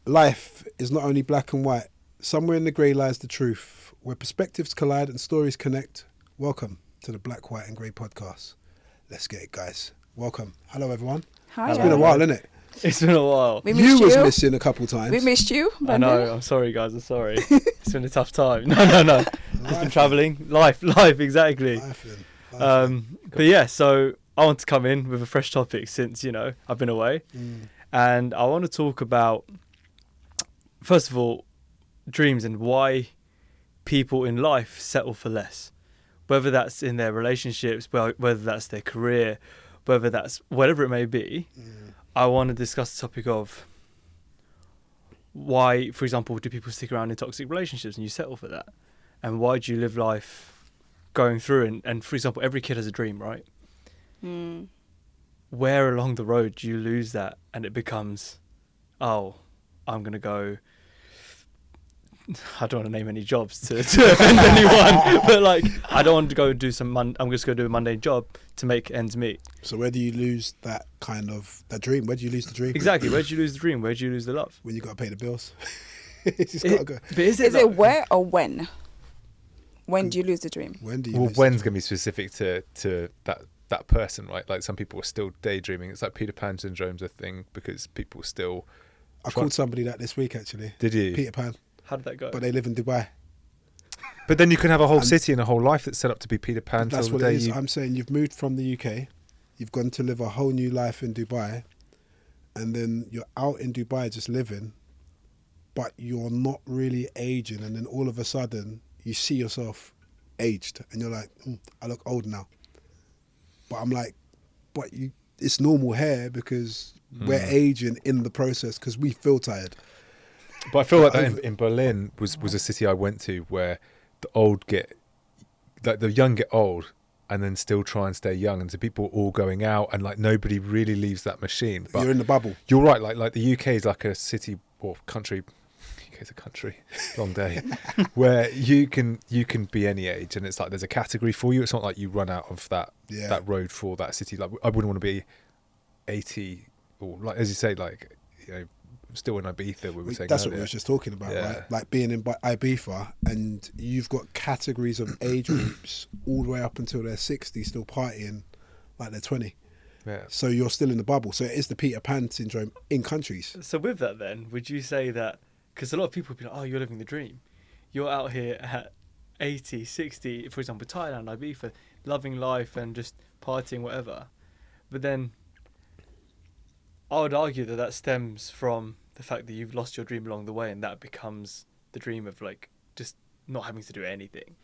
Life is not only black and white. Somewhere in the grey lies the truth. Where perspectives collide and stories connect. Welcome to the Black, White and Grey podcast. Let's get it, guys. Welcome. Hello, everyone. Hi. It's been a while, isn't it? It's been a while. You was missing a couple times. We missed you. I know. I'm sorry, guys. I'm sorry. It's been a tough time. No. Just been travelling. Life, exactly. But yeah, so I want to come in with a fresh topic since, I've been away. And I want to talk about, first of all, dreams and why people in life settle for less. Whether that's in their relationships, whether that's their career, whether that's whatever it may be. I want to discuss the topic of why, for example, do people stick around in toxic relationships and you settle for that? And why do you live life going through and for example, every kid has a dream, right? Where along the road do you lose that and it becomes, I'm going to go... I don't want to name any jobs to offend anyone, but like I don't want to go do I'm just going to do a mundane job to make ends meet. So where do you lose that dream? Where do you lose the dream? Exactly. Where do you lose the dream? Where do you lose the love? When you got to pay the bills. It's got to go. But is it where or when? When do you lose the dream? When do you Well, lose when's going to be specific to that person, right? Like some people are still daydreaming. It's like Peter Pan syndrome's a thing because people still... I called somebody that this week, actually. Did you? Peter Pan. How did that go? But they live in Dubai. But then you can have a whole city and a whole life that's set up to be Peter Pan. That's what it is. I'm saying you've moved from the UK, you've gone to live a whole new life in Dubai, and then you're out in Dubai just living, but you're not really aging, and then all of a sudden you see yourself aged, and you're like, I look old now. But I'm like, it's normal hair because we're aging in the process because we feel tired. But I feel like that in Berlin was a city I went to where the young get old and then still try and stay young, and so people are all going out and like nobody really leaves that machine. But you're in the bubble. You're right. Like the UK is like a city or country. UK is a country, long day, where you can be any age, and it's like there's a category for you. It's not like you run out of that road for that city. Like I wouldn't want to be 80 or like as you say, like still in Ibiza. We were saying that's earlier. what we were just talking about, right? Like being in Ibiza, and you've got categories of age groups all the way up until they're 60, still partying like they're 20. Yeah. So you're still in the bubble. So it is the Peter Pan syndrome in countries. So with that, then, would you say that? Because a lot of people would be like, "Oh, you're living the dream. You're out here at 80, 60, for example, Thailand, Ibiza, loving life and just partying, whatever." But then, I would argue that stems from the fact that you've lost your dream along the way, and that becomes the dream of like just not having to do anything.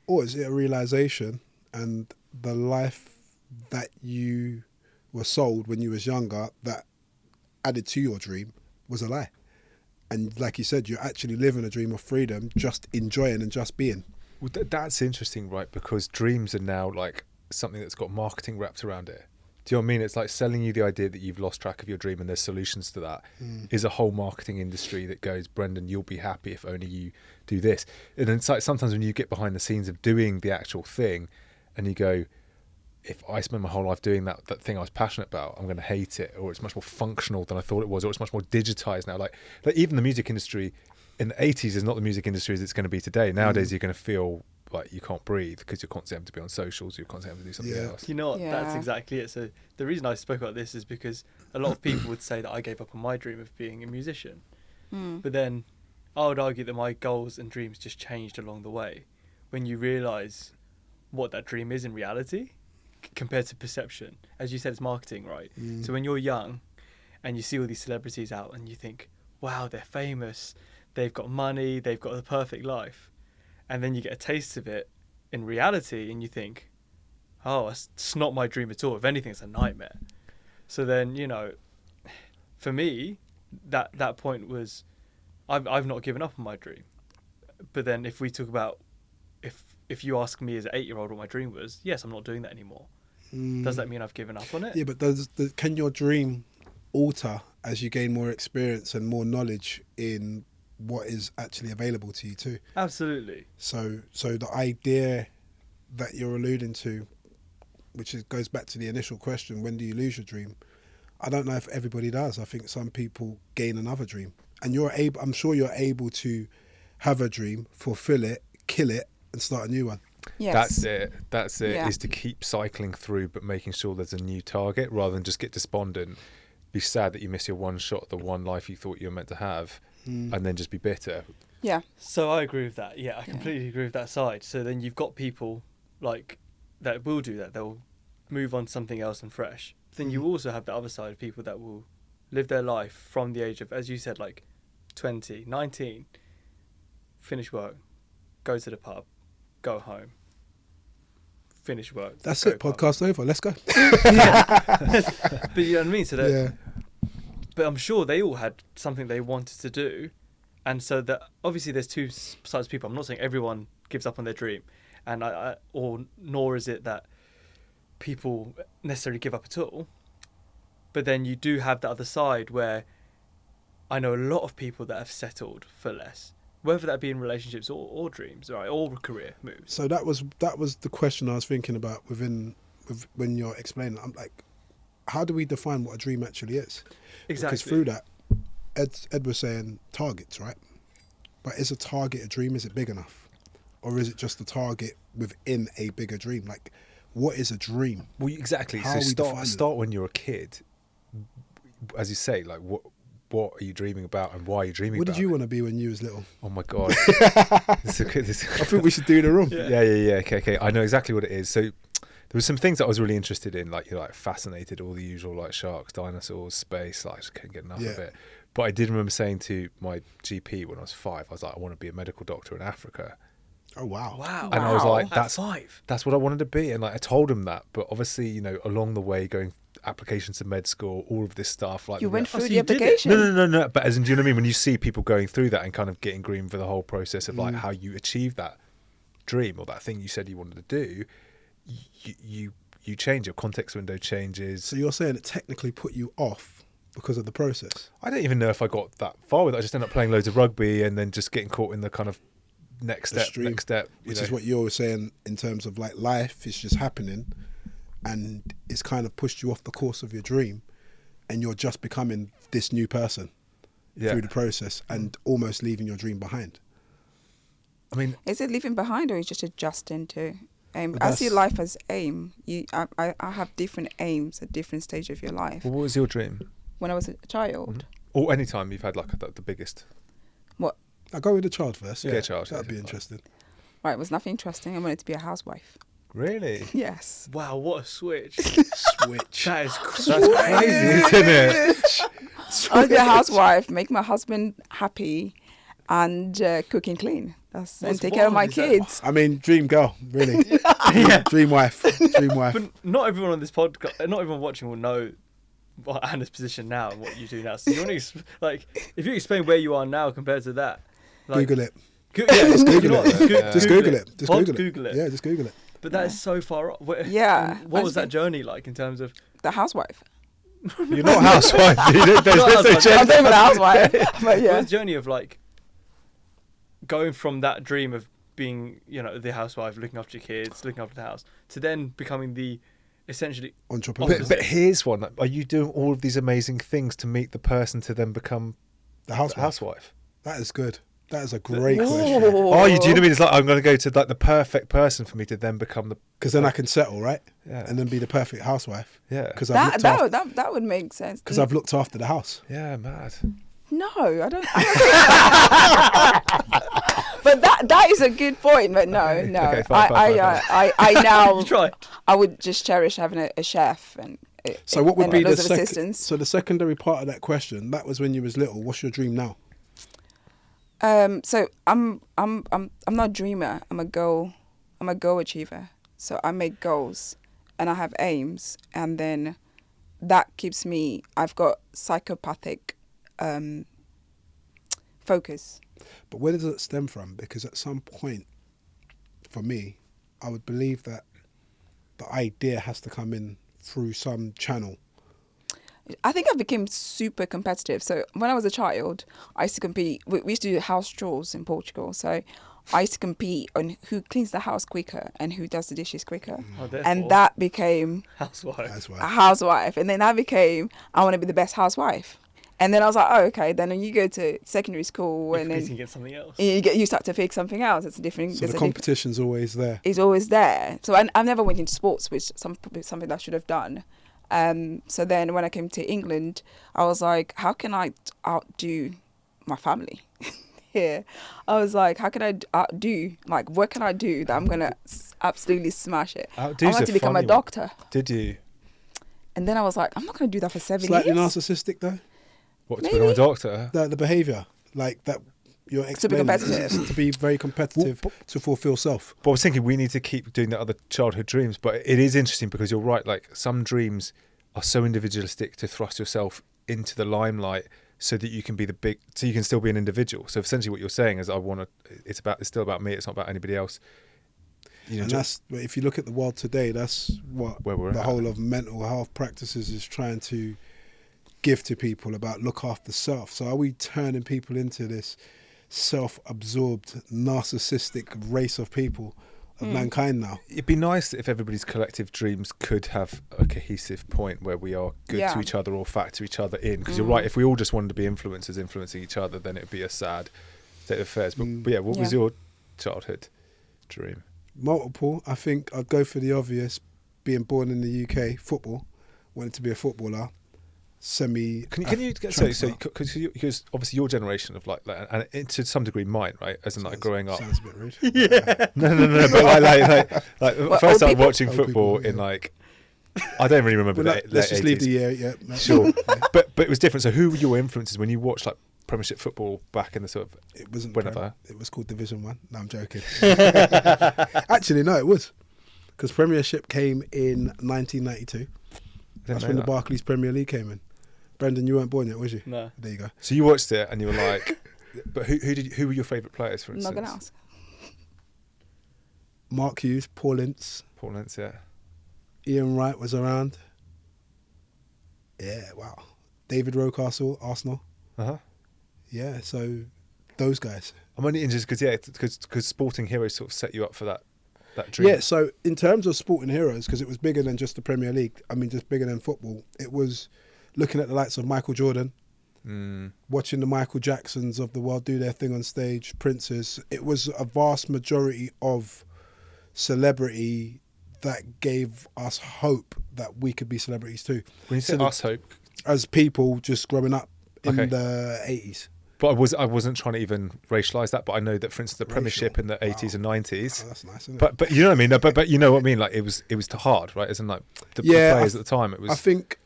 Or is it a realization and the life that you were sold when you was younger that added to your dream was a lie? And like you said, you're actually living a dream of freedom, just enjoying and just being. Well, that's interesting, right? Because dreams are now like something that's got marketing wrapped around it. Do you know what I mean? It's like selling you the idea that you've lost track of your dream and there's solutions to that. Is a whole marketing industry that goes, Brendan, you'll be happy if only you do this. And it's like sometimes when you get behind the scenes of doing the actual thing and you go, if I spend my whole life doing that thing I was passionate about, I'm going to hate it, or it's much more functional than I thought it was, or it's much more digitized now. Like even the music industry in the 80s is not the music industry as it's going to be today. Nowadays, you're going to feel like you can't breathe because you're constantly having to be on socials, you're constantly having to do something else. You know what? That's exactly it. So the reason I spoke about this is because a lot of people would say that I gave up on my dream of being a musician. But then I would argue that my goals and dreams just changed along the way when you realise what that dream is in reality compared to perception. As you said, it's marketing, right? So when you're young and you see all these celebrities out and you think, wow, they're famous, they've got money, they've got the perfect life. And then you get a taste of it in reality and you think, oh, it's not my dream at all. If anything, it's a nightmare. So then, for me, that point was, I've not given up on my dream. But then if we talk about, if you ask me as an 8-year-old what my dream was, yes, I'm not doing that anymore. Does that mean I've given up on it? Yeah, but can your dream alter as you gain more experience and more knowledge in what is actually available to you too? Absolutely. So the idea that you're alluding to, which goes back to the initial question, when do you lose your dream? I don't know if everybody does. I think some people gain another dream and I'm sure you're able to have a dream, fulfill it, kill it, and start a new one. Yes. That's it. Yeah. Is to keep cycling through, but making sure there's a new target, rather than just get despondent, be sad that you miss your one shot, the one life you thought you were meant to have, and then just be bitter. Yeah. So I agree with that. Yeah, I completely agree with that side. So then you've got people like that will do that. They'll move on to something else and fresh. Then you also have the other side of people that will live their life from the age of, as you said, like 20, 19, finish work, go to the pub, go home, finish work. That's go it. pub. Podcast over. Let's go. But you know what I mean? So that, Yeah. but I'm sure they all had something they wanted to do. And so that obviously there's two sides of people. I'm not saying everyone gives up on their dream, and nor is it that people necessarily give up at all. But then you do have the other side where I know a lot of people that have settled for less, whether that be in relationships or dreams, right, or career moves. So that was the question I was thinking about when you're explaining. I'm like, how do we define what a dream actually is? Exactly. Because through that, Ed was saying targets, right? But is a target a dream? Is it big enough? Or is it just a target within a bigger dream? Like, what is a dream? Well, exactly. How So are we defining start when you're a kid. As you say, like what are you dreaming about, and why are you dreaming What about did you it? want to be when you was little? Oh my god. I think we should do the room. Yeah. Okay. I know exactly what it is. So there were some things that I was really interested in, like fascinated, all the usual, like sharks, dinosaurs, space. Like, I just couldn't get enough of it. But I did remember saying to my GP when I was 5, I was like, I want to be a medical doctor in Africa. Oh wow. Wow. And I was like, At 5. That's what I wanted to be. And like I told him that, but obviously, along the way, going applications to med school, all of this stuff, like You went through so the you did it? application. No. But as in, do you know what I mean? When you see people going through that and kind of getting green for the whole process of like how you achieve that dream or that thing you said you wanted to do, you change, your context window changes. So you're saying it technically put you off because of the process? I don't even know if I got that far with it. I just ended up playing loads of rugby and then just getting caught in the kind of next step. Which is what you're saying in terms of like life is just happening and it's kind of pushed you off the course of your dream and you're just becoming this new person through the process and almost leaving your dream behind. I mean, Is it leaving behind or is it just adjusting to aim? But I see that's- life as aim. I have different aims at different stages of your life. what was your dream? When I was a child, Or any time you've had like the biggest. what? I'll go with the child first. Yeah, child. That'd be fine. interesting. Right, it was nothing interesting. I wanted to be a housewife. Really? Yes. Wow, what a switch. Switch. That is That's crazy, isn't it? I want to be a housewife, make my husband happy, and cook and clean. And take care of my wild is that? kids. I mean, dream girl, really. Dream wife. Dream wife. But not everyone on this podcast, not everyone watching will know what Anna's position now and what you do now. So you want to, if you explain where you are now compared to that. Like, Google it. Yeah, just Google it. Just Google it. Just Pod, Google it. Yeah, just Google it. But that is so far off. Yeah, What I was that think- journey like in terms of... The housewife. You're not a housewife. There's Not no housewife. I'm gender. not even a housewife. But What yeah. was the journey of like going from that dream of being, the housewife, looking after your kids, looking after the house, to then becoming the essentially... Entrepreneur. But here's one. Are you doing all of these amazing things to meet the person to then become The a housewife. housewife? That is good. That is a great question. Oh, do you know what I mean? It's like I'm going to go to like the perfect person for me to then become the... Because then I can settle, right? Yeah. And then be the perfect housewife. Yeah. Because I've, That would make sense. I've looked after the house. Yeah, mad. No, I don't. But that is a good point. But no. Okay, fine. I now You tried. I would just cherish having a chef and. So what would and be the loads of second? assistants. So the secondary part of that question, that was when you was little. What's your dream now? So I'm not a dreamer. I'm a goal achiever. So I make goals and I have aims, and then that keeps me. I've got psychopathic focus. But where does it stem from? Because at some point, for me, I would believe that the idea has to come in through some channel. I think I became super competitive. So when I was a child, I used to compete. We used to do house chores in Portugal. So I used to compete on who cleans the house quicker and who does the dishes quicker. Oh, therefore, And that became housewife. That's why. a housewife. And then I became, I want to be the best housewife. And then I was like, oh, okay. Then when you go to secondary school, You're and competing then against something else. you start to pick something else. It's a different. So there's the a different- competition's always there. is always there. So I never went into sports, which something that I should have done. So then when I came to England, I was like, how can I outdo my family here? I was like, how can I outdo, like, what can I do that I'm going to absolutely smash it? Outdo's I wanted a to become a funny one. doctor. Did you? And then I was like, I'm not going to do that for 7 Slightly years. narcissistic though. What, to Maybe. become a doctor? The behaviour, like that, you're To be explaining competitive. to be very competitive, to fulfil self. But I was thinking we need to keep doing the other childhood dreams. But it is interesting because you're right. Like some dreams are so individualistic to thrust yourself into the limelight so that you can be so you can still be an individual. So essentially what you're saying is it's still about me. It's not about anybody else. You know, And that's, if you look at the world today, that's what Where we're the at. whole of mental health practices is trying to give to people about look after self. So are we turning people into this self-absorbed, narcissistic race of people, of mankind now? it'd be nice if everybody's collective dreams could have a cohesive point where we are good Yeah. to each other or factor each other in. Because you're right, if we all just wanted to be influencers influencing each other, then it'd be a sad state of affairs. But yeah, what was Yeah. your childhood dream? Multiple. I think I'd go for the obvious, being born in the UK, football. Wanted to be a footballer. Can you get so because obviously your generation of like and to some degree mine, right, as in like growing up. Sounds a bit rude. No, but like What, first old started people? watching Old football people, in yeah. like I don't really remember Well, let's just leave the year. Yeah, no. Sure, but it was different. So who were your influences when you watched like Premiership football back in the sort of It wasn't. whenever? It was called Division 1. No, I'm joking. Actually, no, it was because Premiership came in 1992. That's when the Barclays Premier League came in. Brendan, you weren't born yet, was you? No. There you go. So you watched it and you were like, but who were your favourite players, for I'm instance? not going to ask. Mark Hughes, Paul Ince, Paul Ince, yeah. Ian Wright was around. Yeah, wow. David Rocastle, Arsenal. Uh-huh. Yeah, so those guys. I'm only interested because sporting heroes sort of set you up for that dream. Yeah, so in terms of sporting heroes, because it was bigger than just the Premier League, I mean, just bigger than football, it was looking at the likes of Michael Jordan, watching the Michael Jacksons of the world do their thing on stage, Princes. It was a vast majority of celebrity that gave us hope that we could be celebrities too. When you say So us hope, as people just growing up in Okay. the 80s. but I wasn't trying to even racialise that, but I know that, for instance, the Premiership in the 80s and 90s. Oh, that's nice, isn't it? But you know what I mean? No, but you know what I mean? Like it was too hard, right? As in like the players at the time, it was. I think.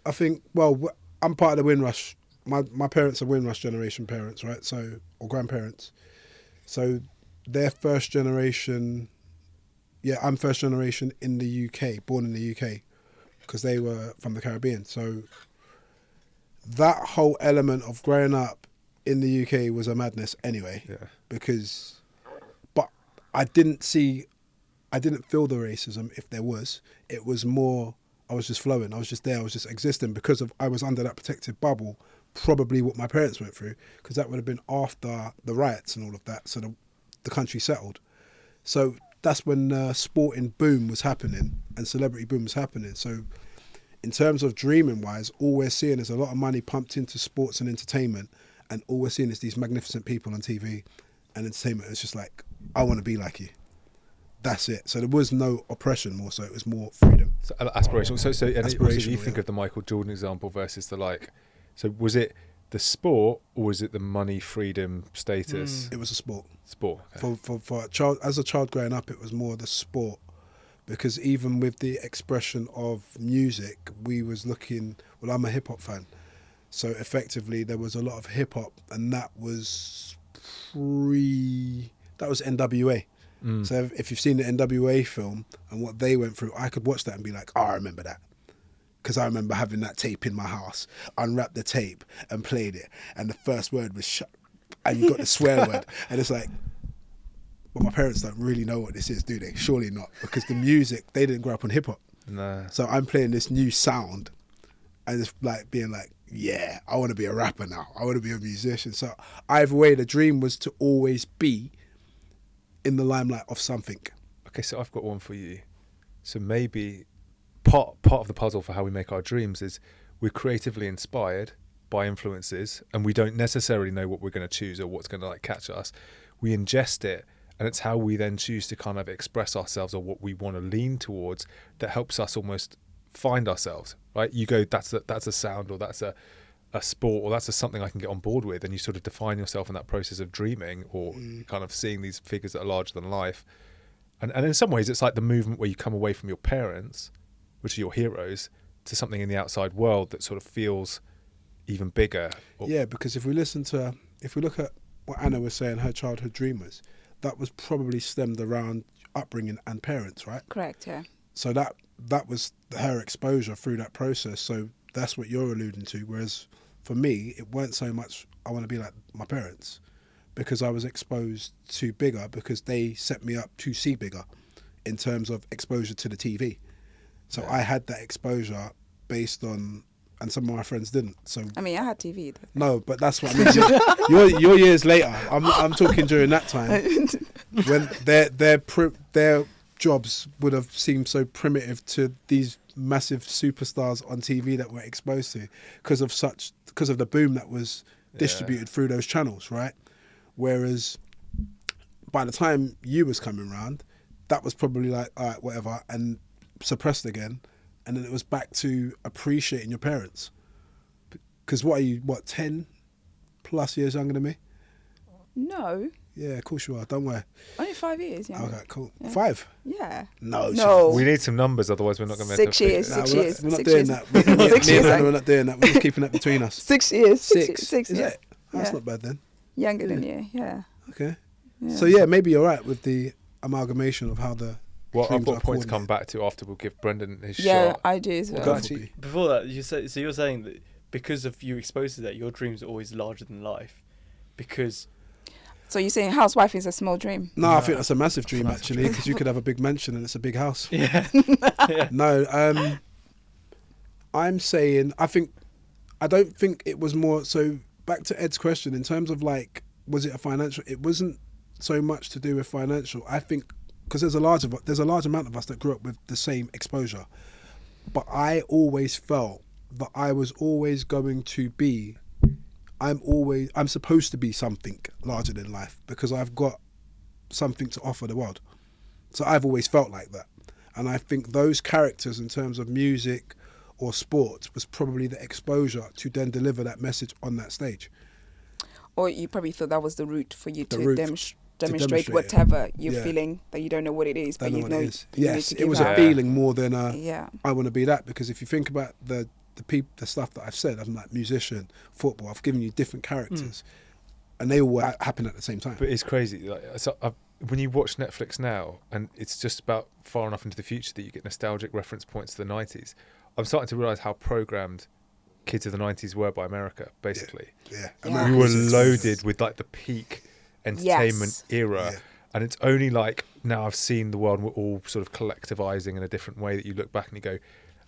Well, I'm part of the Windrush. My parents are Windrush generation parents, right? So or grandparents. So they're first generation. Yeah, I'm first generation in the UK, born in the UK, because they were from the Caribbean. So that whole element of growing up in the UK was a madness anyway. Yeah. But I didn't feel the racism if there was. It was more, I was just flowing. I was just there. I was just existing because I was under that protective bubble, probably what my parents went through, because that would have been after the riots and all of that. So the country settled. So that's when sporting boom was happening and celebrity boom was happening. So in terms of dreaming wise, all we're seeing is a lot of money pumped into sports and entertainment, and all we're seeing is these magnificent people on TV and entertainment. It's just like, I want to be like you. That's it. So there was no oppression more, so it was more freedom. So, aspirational. So and also Aspirational, you think yeah. of the Michael Jordan example versus the like. So was it the sport or was it the money, freedom, status? It was a sport. Sport. Okay. For a child, as a child growing up, it was more the sport, because even with the expression of music, we was looking. Well, I'm a hip hop fan, so effectively there was a lot of hip hop, and that was NWA. So if you've seen the NWA film and what they went through, I could watch that and be like, oh, I remember that. Because I remember having that tape in my house, unwrapped the tape and played it. And the first word was shut. And you got the swear word. And it's like, but my parents don't really know what this is, do they? Surely not. Because the music, they didn't grow up on hip hop. No. So I'm playing this new sound and it's like being like, yeah, I want to be a rapper now. I want to be a musician. So either way, the dream was to always be in the limelight of something. Okay, so I've got one for you. So maybe part of the puzzle for how we make our dreams is we're creatively inspired, by influences, and we don't necessarily know what we're going to choose or what's going to like catch us. We ingest it, and it's how we then choose to kind of express ourselves or what we want to lean towards that helps us almost find ourselves, right? You go, that's a sound, or that's a sport, or that's something I can get on board with, and you sort of define yourself in that process of dreaming or kind of seeing these figures that are larger than life. And in some ways it's like the movement where you come away from your parents, which are your heroes, to something in the outside world that sort of feels even bigger. Yeah, because if we look at what Anna was saying, her childhood dream was, that was probably stemmed around upbringing and parents, right? Correct, yeah. So that was her exposure through that process. So that's what you're alluding to. Whereas for me, it weren't so much I want to be like my parents, because I was exposed to bigger, because they set me up to see bigger in terms of exposure to the TV. So I had that exposure based on, and some of my friends didn't. So I mean, I had TV. no, but that's what I mean. You're years later. I'm talking during that time when their jobs would have seemed so primitive to these massive superstars on TV that we're exposed to because of the boom that was distributed through those channels, right? Whereas by the time you was coming around, that was probably like, all right, whatever, and suppressed again, and then it was back to appreciating your parents. Because what are you, 10 plus years younger than me? No, Yeah, of course you are, don't worry. only 5 years. Yeah. Okay, cool. Yeah. 5? Yeah. No. No. We need some numbers, otherwise we're not going to 6 years. Nah, 6 we're years. not 6 doing years. that. 6 Me years. and Anna, we're not doing that. We're just keeping that between us. 6 years. 6. Six. Is Yeah. it? That's Yeah. not bad then. Younger than you. Yeah. Okay. Yeah. So yeah, maybe you're right with the amalgamation of how the Well, I've dreams got are a point to come coordinated. back to after we'll give Brendan his Yeah, shot. I do as well. Go Go actually- for it. Before that, you're saying that because of you exposed to that, your dreams are always larger than life, because So you're saying housewife is a small dream? No, I think that's a massive dream actually, because you could have a big mansion and it's a big house. yeah, No, I'm saying I don't think it was more. So back to Ed's question in terms of like, was it a financial? It wasn't so much to do with financial. I think because there's a large amount of us that grew up with the same exposure, but I always felt that I was always going to be. I'm supposed to be something larger than life because I've got something to offer the world. So I've always felt like that. And I think those characters in terms of music or sport was probably the exposure to then deliver that message on that stage. Or you probably thought that was the route for you The to route demonstrate demonstrate it. whatever you're Yeah. feeling that you don't know what it is, but Don't know you what know it is. you need Yes, to it give was out. a feeling more than Yeah. I want to be that, because if you think about the stuff that I've said, I'm like musician, football, I've given you different characters and they all happen at the same time. But it's crazy. Like, when you watch Netflix now, and it's just about far enough into the future that you get nostalgic reference points to the 90s, I'm starting to realise how programmed kids of the 90s were by America, basically. Yeah. Yeah. We were America's- loaded with like the peak entertainment Yes. era. Yeah. And it's only like now I've seen the world, and we're all sort of collectivizing in a different way that you look back and you go,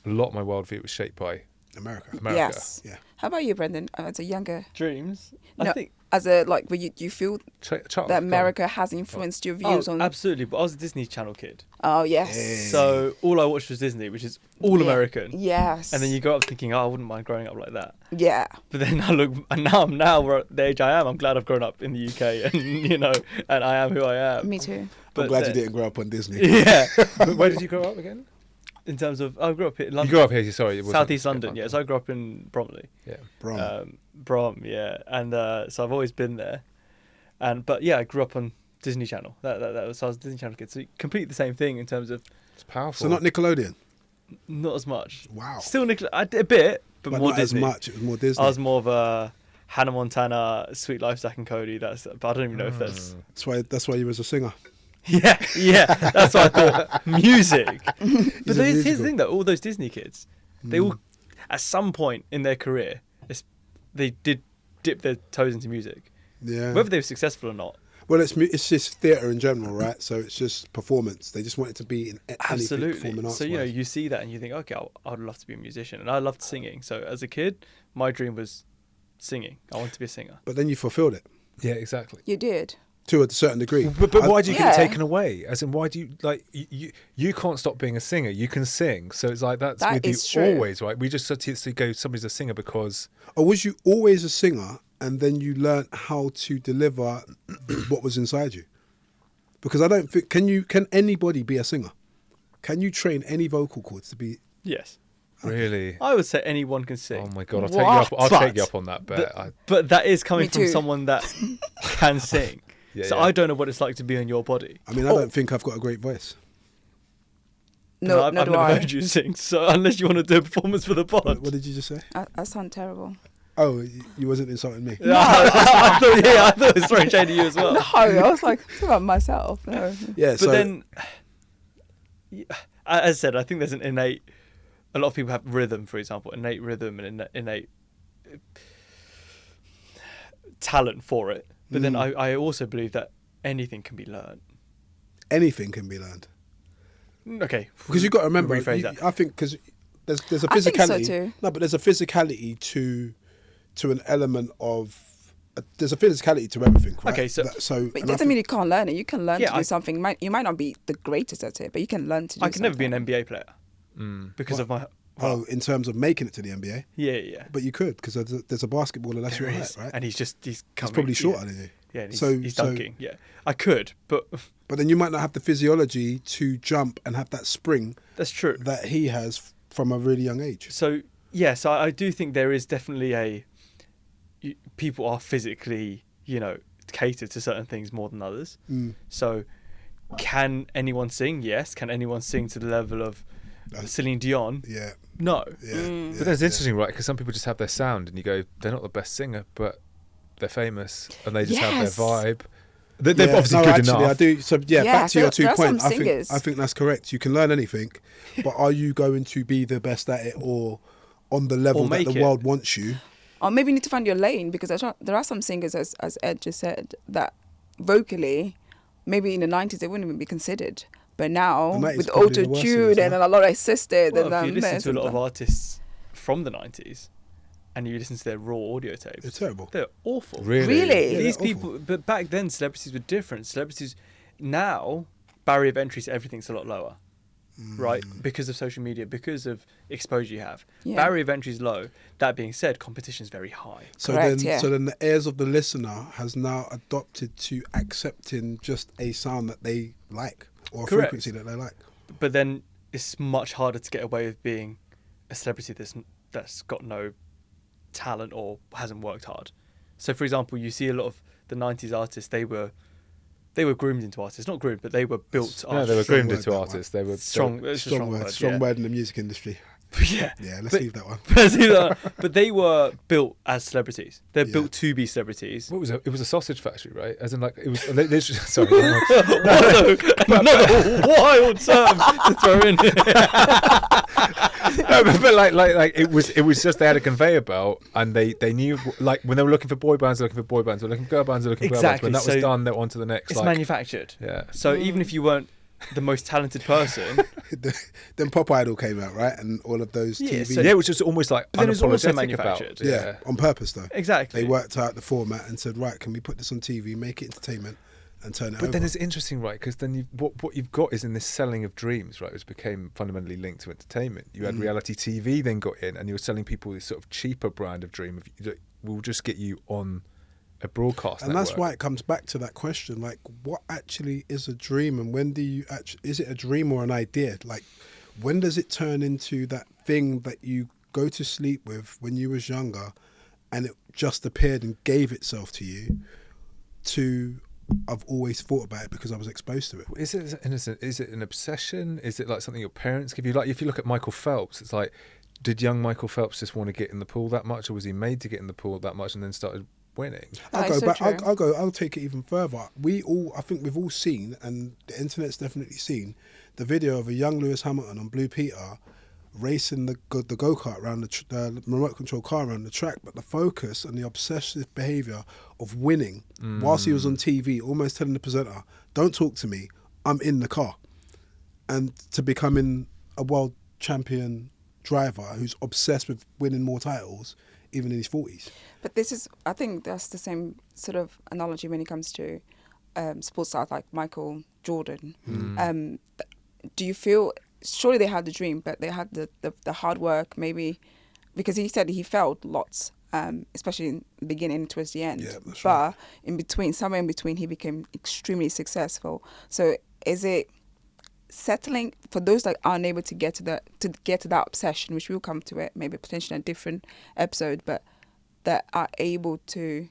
a lot of my worldview was shaped by America. America. Yes. Yeah. How about you, Brendan? As a younger, dreams. no, I think as a like, where you feel Charles, that go on. America has influenced your views on? absolutely. But I was a Disney Channel kid, Oh yes. Yeah. so all I watched was Disney, which is all Yeah. American. Yes. And then you grow up thinking, oh, I wouldn't mind growing up like that. Yeah. But then I look, and now we're at the age I am. I'm glad I've grown up in the UK, and and I am who I am. Me too. But I'm glad you then- didn't grow up on Disney. Yeah. But where did you grow up again? In terms of, I grew up in London. You grew up here, sorry. It wasn't- Southeast London, yeah. So I grew up in Bromley. Yeah. Bro. Brom, yeah. And so I've always been there. But yeah, I grew up on Disney Channel. That was, so I was a Disney Channel kid. So completely the same thing in terms of It's powerful. So not Nickelodeon. not as much. Wow. Still a bit, but more not Disney. as much. It was more Disney. I was more of a Hannah Montana, Sweet Life, Zack and Cody. But I don't even know if that's. That's why you was a singer. Yeah, that's what I thought. Music. But a here's the musical. thing, though. All those Disney kids, they all, at some point in their career, they did dip their toes into music. Yeah. Whether they were successful or not. Well, it's just theatre in general, right? So it's just performance. They just want it to be in anything Absolutely. performing arts. So, you see that and you think, okay, I would love to be a musician. And I loved singing. So as a kid, my dream was singing. I wanted to be a singer. But then you fulfilled it. Yeah, exactly. You did. to a certain degree. But why do you get it Yeah. taken away? As in, why do you like you can't stop being a singer? You can sing, so it's like that's That with you is true. always, right? We just statistically go somebody's a singer because Or was you always a singer and then you learnt how to deliver what was inside you? Because I don't think can anybody be a singer? Can you train any vocal cords to be? Yes. really. I would say anyone can sing. Oh my god, I'll take you up. I'll But take you up on that bet. But that is coming Me from too. someone that can sing. Yeah, So yeah. I don't know what it's like to be on your body. I mean, I don't think I've got a great voice. No, I've not do never I. heard you sing. So unless you want to do a performance for the pod. What did you just say? I sound terrible. Oh, you wasn't insulting me. I thought it was throwing shade at you as well. No, I was like, it's about myself. No. Yeah, But so then, as I said, I think there's an innate. A lot of people have rhythm, for example, innate rhythm and innate talent for it. But then I also believe that anything can be learned. anything can be learned. Okay, Because you've got to remember, rephrase that. I think because there's a I think so physicality. too. No, but there's a physicality to an element of. There's a physicality to everything, right? Okay, so- But it and I doesn't think- mean you can't learn it. You can learn Yeah, to do I- something. You might not be the greatest at it, but you can learn to do I could never be an something. NBA player because of my. Oh, in terms of making it to the NBA, Yeah. but you could because there's a basketballer that's There your is. height, right? And he's He's coming, probably shorter yeah. than you. Yeah, and So- he's so- dunking. Yeah, I could, but But then you might not have the physiology to jump and have that spring that's true. that he has from a really young age. So yes, I do think there is definitely people are physically, catered to certain things more than others. So can anyone sing? Yes. Can anyone sing to the level of Celine Dion? Yeah, No. yeah. But that's interesting, right? Because some people just have their sound, and you go, they're not the best singer, but they're famous, and they just have Yes. their vibe. They're Yeah, obviously no, good actually, enough. I do. So yeah, Yeah, back to your so there 2 are some points. singers. I think that's correct. You can learn anything, but are you going to be the best at it or on the level Or that make the it. world wants you? Or maybe you need to find your lane because there are some singers, as Ed just said, that vocally, maybe in the 90s they wouldn't even be considered. But now, The 90s with probably the worst auto-tune singers, and a lot of assisted Well, and if you listen this to a lot and of that. artists from the 90s and you listen to their raw audio tapes, It's terrible. they're awful. Really? Really? Yeah, These they're people, but back then celebrities were different. Celebrities now, barrier of entry to everything's a lot lower, right? Because of social media, because of exposure you have. Yeah. Barrier of entry is low. That being said, competition is very high. So Correct, then, yeah. so then the ears of the listener has now adopted to accepting just a sound that they like or a Correct. frequency that they like. But then it's much harder to get away with being a celebrity that's got no talent or hasn't worked hard. So, for example, you see a lot of the 90s artists, they were groomed into artists. Not groomed, but they were built No, they were artists. Strong groomed word, into that artists. They were Strong, it's a Strong word. word, Strong yeah. word in the music industry. Yeah. Yeah, let's But- leave that one. But they were built as celebrities. They're Yeah. built to be celebrities. What was it? It was a sausage factory, right? As in, like, it was. Literally, sorry. Also, another wild term to throw in here. No, but like it was just they had a conveyor belt, and they knew, like, when they were looking for boy bands, they're looking for boy bands. They're looking for girl bands, they're looking for girl bands. Exactly, When that was so done, they're on to the next. It's Like, manufactured. yeah. So even if you weren't the most talented person, Then Pop Idol came out, right? And all of those Yeah, TV. so- Yeah, it was just almost like But then it was also unapologetic about. manufactured. yeah, on purpose though. exactly. They worked out the format and said, right, can we put this on TV, make it entertainment, and turn it over? But then it's interesting, right? Because then what you've got is in this selling of dreams, right? Which became fundamentally linked to entertainment. You had reality TV then got in, and you were selling people this sort of cheaper brand of dream. We'll just get you on a broadcast And that's network. why it comes back to that question, like, what actually is a dream, and when do you actually, is it a dream or an idea? Like, when does it turn into that thing that you go to sleep with when you was younger, and it just appeared and gave itself to you, to, I've always thought about it because I was exposed to it. Is it innocent? Is it an obsession? Is it like something your parents give you? Like, if you look at Michael Phelps, it's like, did young Michael Phelps just want to get in the pool that much, or was he made to get in the pool that much and then started winning? That I'll is go so back. true. I'll take it even further. I think we've all seen, and the internet's definitely seen, the video of a young Lewis Hamilton on Blue Peter racing the go kart around the remote control car around the track. But the focus and the obsessive behaviour of winning, whilst he was on TV, almost telling the presenter, "Don't talk to me. I'm in the car," and to becoming a world champion driver who's obsessed with winning more titles, even in his 40s. But I think that's the same sort of analogy when it comes to sports stars like Michael Jordan. Do you feel, surely they had the dream, but they had the hard work maybe, because he said he failed lots, especially in the beginning towards the end. Yeah, that's but right. in between, somewhere in between, he became extremely successful. So is it settling for those that aren't able to get to that obsession, which we'll come to it maybe potentially in a different episode, but that are able to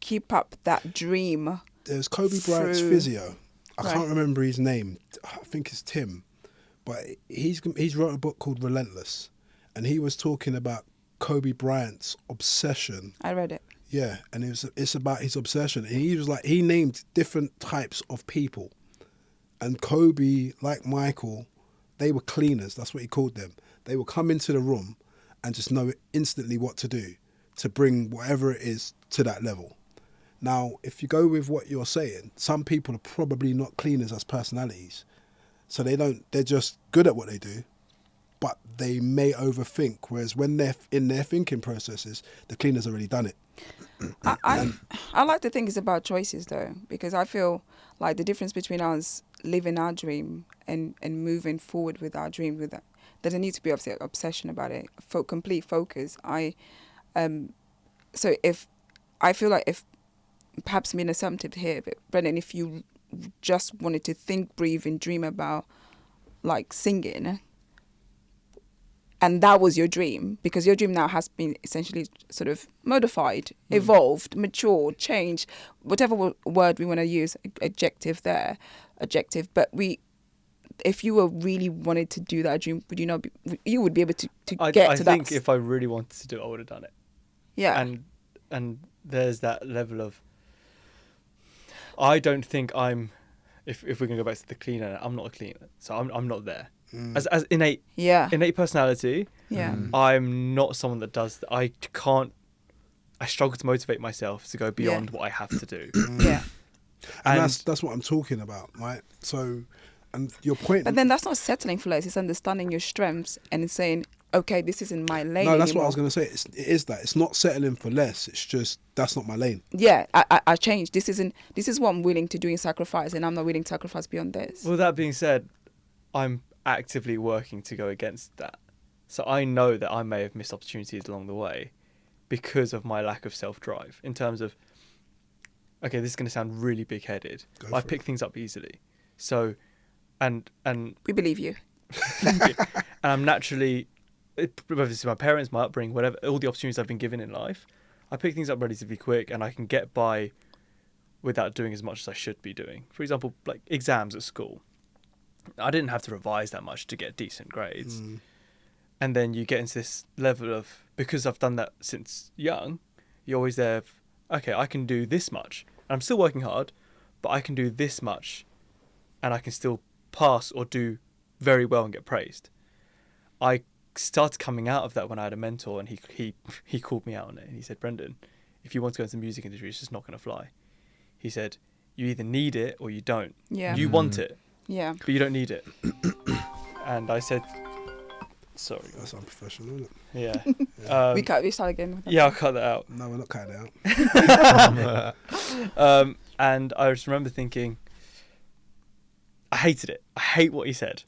keep up that dream? There's Kobe Bryant's through- physio. I Right. can't remember his name. I think it's Tim, but he's wrote a book called Relentless, and he was talking about Kobe Bryant's obsession. I read it. Yeah, and it's about his obsession. And he was like, he named different types of people, and Kobe, like Michael, they were cleaners. That's what he called them. They would come into the room and just know instantly what to do to bring whatever it is to that level. Now, if you go with what you're saying, some people are probably not cleaners as personalities. So they're just good at what they do, but they may overthink. Whereas when they're in their thinking processes, the cleaner's already done it. I like to think it's about choices though, because I feel like the difference between us living our dream and moving forward with our dream, with that, doesn't need to be obsession about it. Complete focus. So if I feel like, if perhaps being assumptive here, but Brendan, if you just wanted to think, breathe, and dream about like singing, and that was your dream, because your dream now has been essentially sort of modified, evolved, matured, changed, whatever word we want to use, adjective, but if you were really wanted to do that dream, would you not be, you would be able to get to that? I think if I really wanted to do it, I would have done it. Yeah. And there's that level of, I don't think I'm, if we're going to go back to the cleaner, I'm not a cleaner, so I'm not there. As innate personality, Yeah. I'm not someone that does that. I struggle to motivate myself to go beyond what I have to do. Yeah. And that's what I'm talking about, right? So, and your point. But then that's not settling for less. It's understanding your strengths and saying, okay, this isn't my lane. No, that's anymore. what I was going to say. It is that. It's not settling for less. It's just, that's not my lane. Yeah, I changed. This is what I'm willing to do in sacrifice, and I'm not willing to sacrifice beyond this. Well, that being said, I'm actively working to go against that. So I know that I may have missed opportunities along the way because of my lack of self-drive, in terms of, okay, this is going to sound really big-headed. I pick things up easily. So, and We believe you. and I'm naturally, whether it's my parents, my upbringing, whatever, all the opportunities I've been given in life, I pick things up relatively quick, and I can get by without doing as much as I should be doing. For example, like exams at school. I didn't have to revise that much to get decent grades. And then you get into this level of, because I've done that since young, you're always there, okay, I can do this much. And I'm still working hard, but I can do this much, and I can still pass or do very well and get praised. I started coming out of that when I had a mentor, and he called me out on it, and he said, Brendan, if you want to go into the music industry, it's just not going to fly. He said, you either need it or you don't. Yeah. You want it, Yeah. but you don't need it. And I said, sorry. That's unprofessional, isn't it? Yeah. We start again. With that. Yeah, I'll cut that out. No, we're not cutting it out. And I just remember thinking, I hated it. I hate what he said.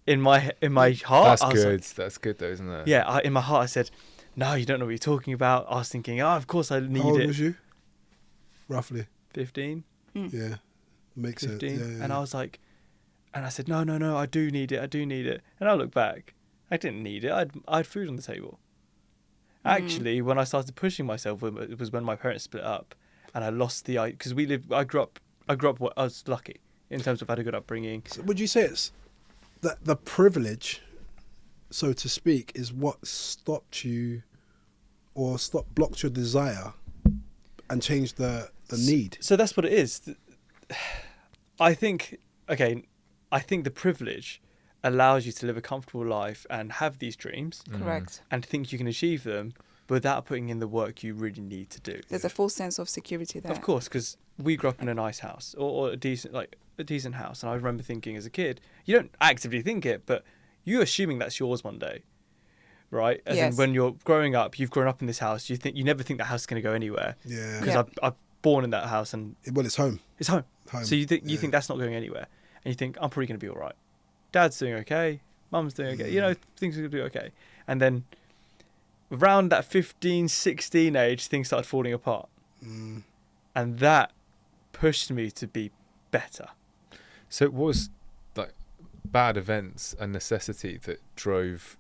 In my heart, That's I was good. like, That's good, though, isn't it? yeah, in my heart, I said, no, you don't know what you're talking about. I was thinking, oh, of course I need How old it. was you? Roughly. 15, Yeah. Makes 15. sense. Yeah. And I was like, and I said, no, I do need it. And I look back, I didn't need it. I had food on the table. Actually, when I started pushing myself, it was when my parents split up, and I lost the, because I grew up, I was lucky in terms of I had a good upbringing. So would you say it's that the privilege, so to speak, is what stopped you or blocked your desire and changed the need? So that's what it is. I think the privilege allows you to live a comfortable life and have these dreams Correct. and think you can achieve them without putting in the work you really need to do. There's a full sense of security there. Of course, because we grew up in a nice house or a decent house, and I remember thinking as a kid, you don't actively think it, but you're assuming that's yours one day, right? As in, when you're growing up, you've grown up in this house. You never think the house is going to go anywhere. Yeah. Because I born in that house and Well, it's home. it's home. Home. So you think Yeah. that's not going anywhere, and you think I'm probably going to be all right. Dad's doing okay. Mum's doing okay. You know, things are going to be okay. And then around that 15, 16 age, things started falling apart, and that pushed me to be better. So it was like bad events and necessity that drove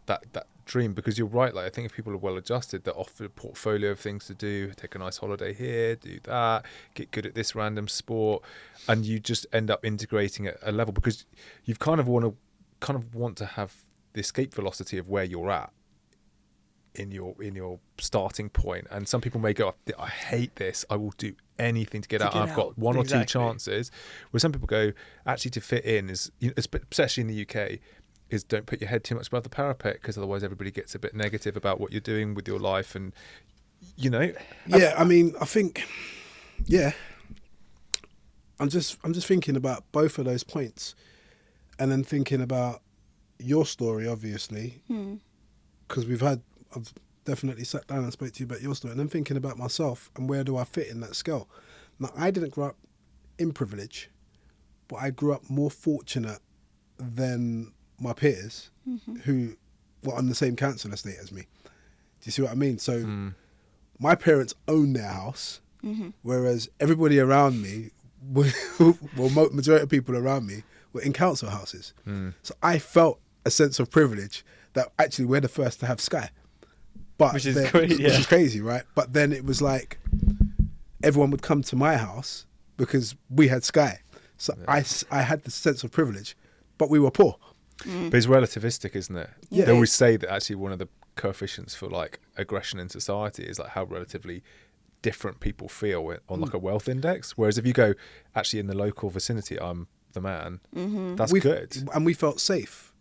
that dream, because you're right, like I think if people are well adjusted, they're offered a portfolio of things to do, take a nice holiday here, do that, get good at this random sport, and you just end up integrating at a level because you've kind of want to have the escape velocity of where you're at in your starting point. And some people may go, I hate this, I will do anything to get out. I've got one or two chances. Where some people go, actually to fit in is, you know, especially in the UK, is don't put your head too much above the parapet, because otherwise everybody gets a bit negative about what you're doing with your life. And you know, Yeah, I mean, I think, yeah, I'm just thinking about both of those points, and then thinking about your story, obviously, because I've definitely sat down and spoke to you about your story, and then thinking about myself and where do I fit in that scale. Now, I didn't grow up in privilege, but I grew up more fortunate than my peers who were on the same council estate as me. Do you see what I mean? So my parents own their house, whereas everybody around me, majority of people around me were in council houses. So I felt a sense of privilege that actually we're the first to have Sky. But Which is then, crazy, yeah. Which is crazy, right? But then it was like everyone would come to my house because we had Sky. So I had the sense of privilege, but we were poor. but it's relativistic, isn't it? Yeah. They always say that actually one of the coefficients for like aggression in society is like how relatively different people feel on like a wealth index. Whereas if you go, actually in the local vicinity, I'm the man, that's good. And we felt safe,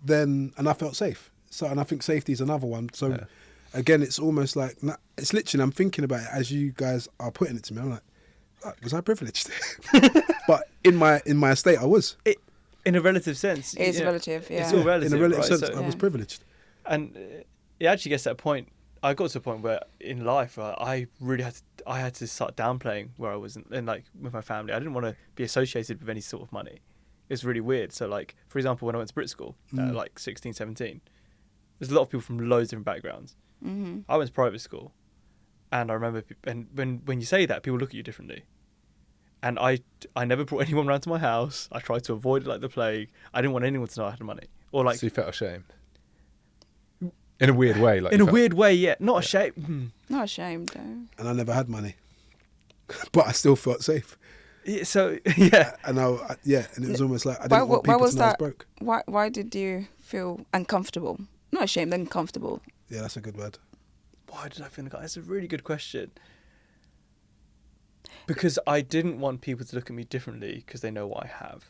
and I felt safe. So, and I think safety is another one. So again, it's almost like, it's literally, I'm thinking about it as you guys are putting it to me. I'm like, was I privileged? But in my estate, I was. In a relative sense. It's you know, relative, yeah. It's all relative, In a relative right? sense, So- I was privileged. And it actually gets to that point. I got to a point where in life, I really had to start downplaying where I was in like with my family. I didn't want to be associated with any sort of money. It's really weird. So like, for example, when I went to Brit school at like 16, 17, there's a lot of people from loads of different backgrounds. I went to private school, and I remember, and when you say that, people look at you differently. And I never brought anyone around to my house. I tried to avoid it like the plague. I didn't want anyone to know I had money. Or like, So you felt ashamed in a weird way, like in a weird way, yeah. Not ashamed. Not ashamed, though. And I never had money. But I still felt safe. Yeah, so yeah. And and it was almost like I didn't want people to know I was broke. Why did you feel uncomfortable? Not ashamed, uncomfortable. Yeah, that's a good word. Why did I feel like that's a really good question. Because I didn't want people to look at me differently because they know what I have.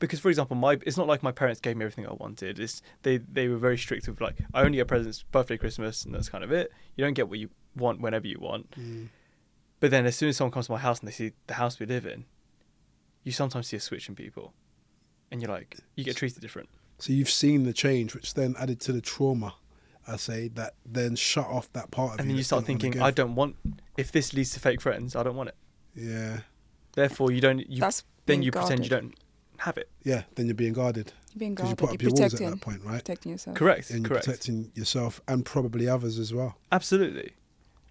Because, for example, it's not like my parents gave me everything I wanted. They were very strict with like, I only get presents birthday, Christmas, and that's kind of it. You don't get what you want whenever you want. But then as soon as someone comes to my house and they see the house we live in, you sometimes see a switch in people. And you're like, you get treated different. So you've seen the change, which then added to the trauma, I say, that then shut off that part of you. And then you that start didn't wanna thinking, give. I don't want, if this leads to fake friends, I don't want it. Yeah. Therefore, then being you pretend guarded. you don't have it. Yeah, then you're being guarded. You're being 'Cause you guarded. put up You're your walls at protecting. that point, right? Protecting yourself. Correct, And you're correct. protecting yourself and probably others as well. Absolutely.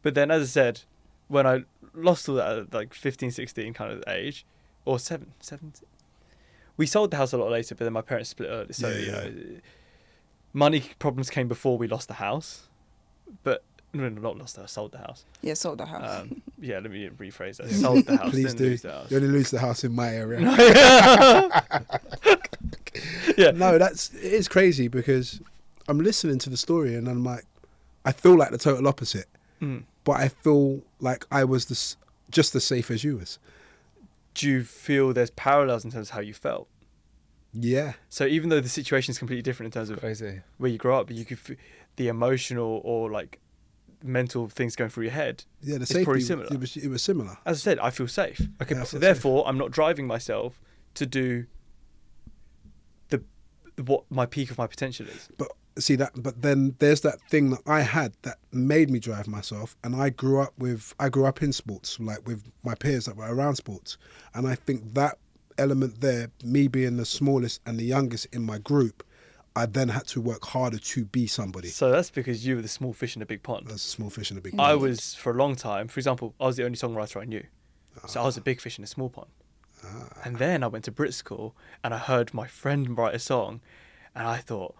But then, as I said, when I lost all that at like 15, 16 kind of age, or 17, we sold the house a lot later, but then my parents split early. So, money problems came before we lost the house. But, no, not lost the house, sold the house. Yeah, sold the house. Yeah, let me rephrase that. Sold the house, Please didn't do. lose the house. You only lose the house in my area. Yeah. No, it is crazy because I'm listening to the story and I'm like, I feel like the total opposite. But I feel like I was just as safe as you was. Do you feel there's parallels in terms of how you felt? Yeah. So even though the situation is completely different in terms of Crazy. where you grow up, you could the emotional or like mental things going through your head. Yeah, the It's safety, probably similar. It was similar. As I said, I feel safe. Okay, I So feel therefore, I'm not driving myself to do what my peak of my potential is. But see that, but then there's that thing that I had that made me drive myself, and I grew up in sports, like with my peers that were around sports, and I think that element there, me being the smallest and the youngest in my group, I then had to work harder to be somebody. So that's because you were the small fish in a big pond. That's a small fish in a big I pond. was, for a long time, for example, I was the only songwriter I knew. So I was a big fish in a small pond. And then I went to Brit school and I heard my friend write a song and I thought,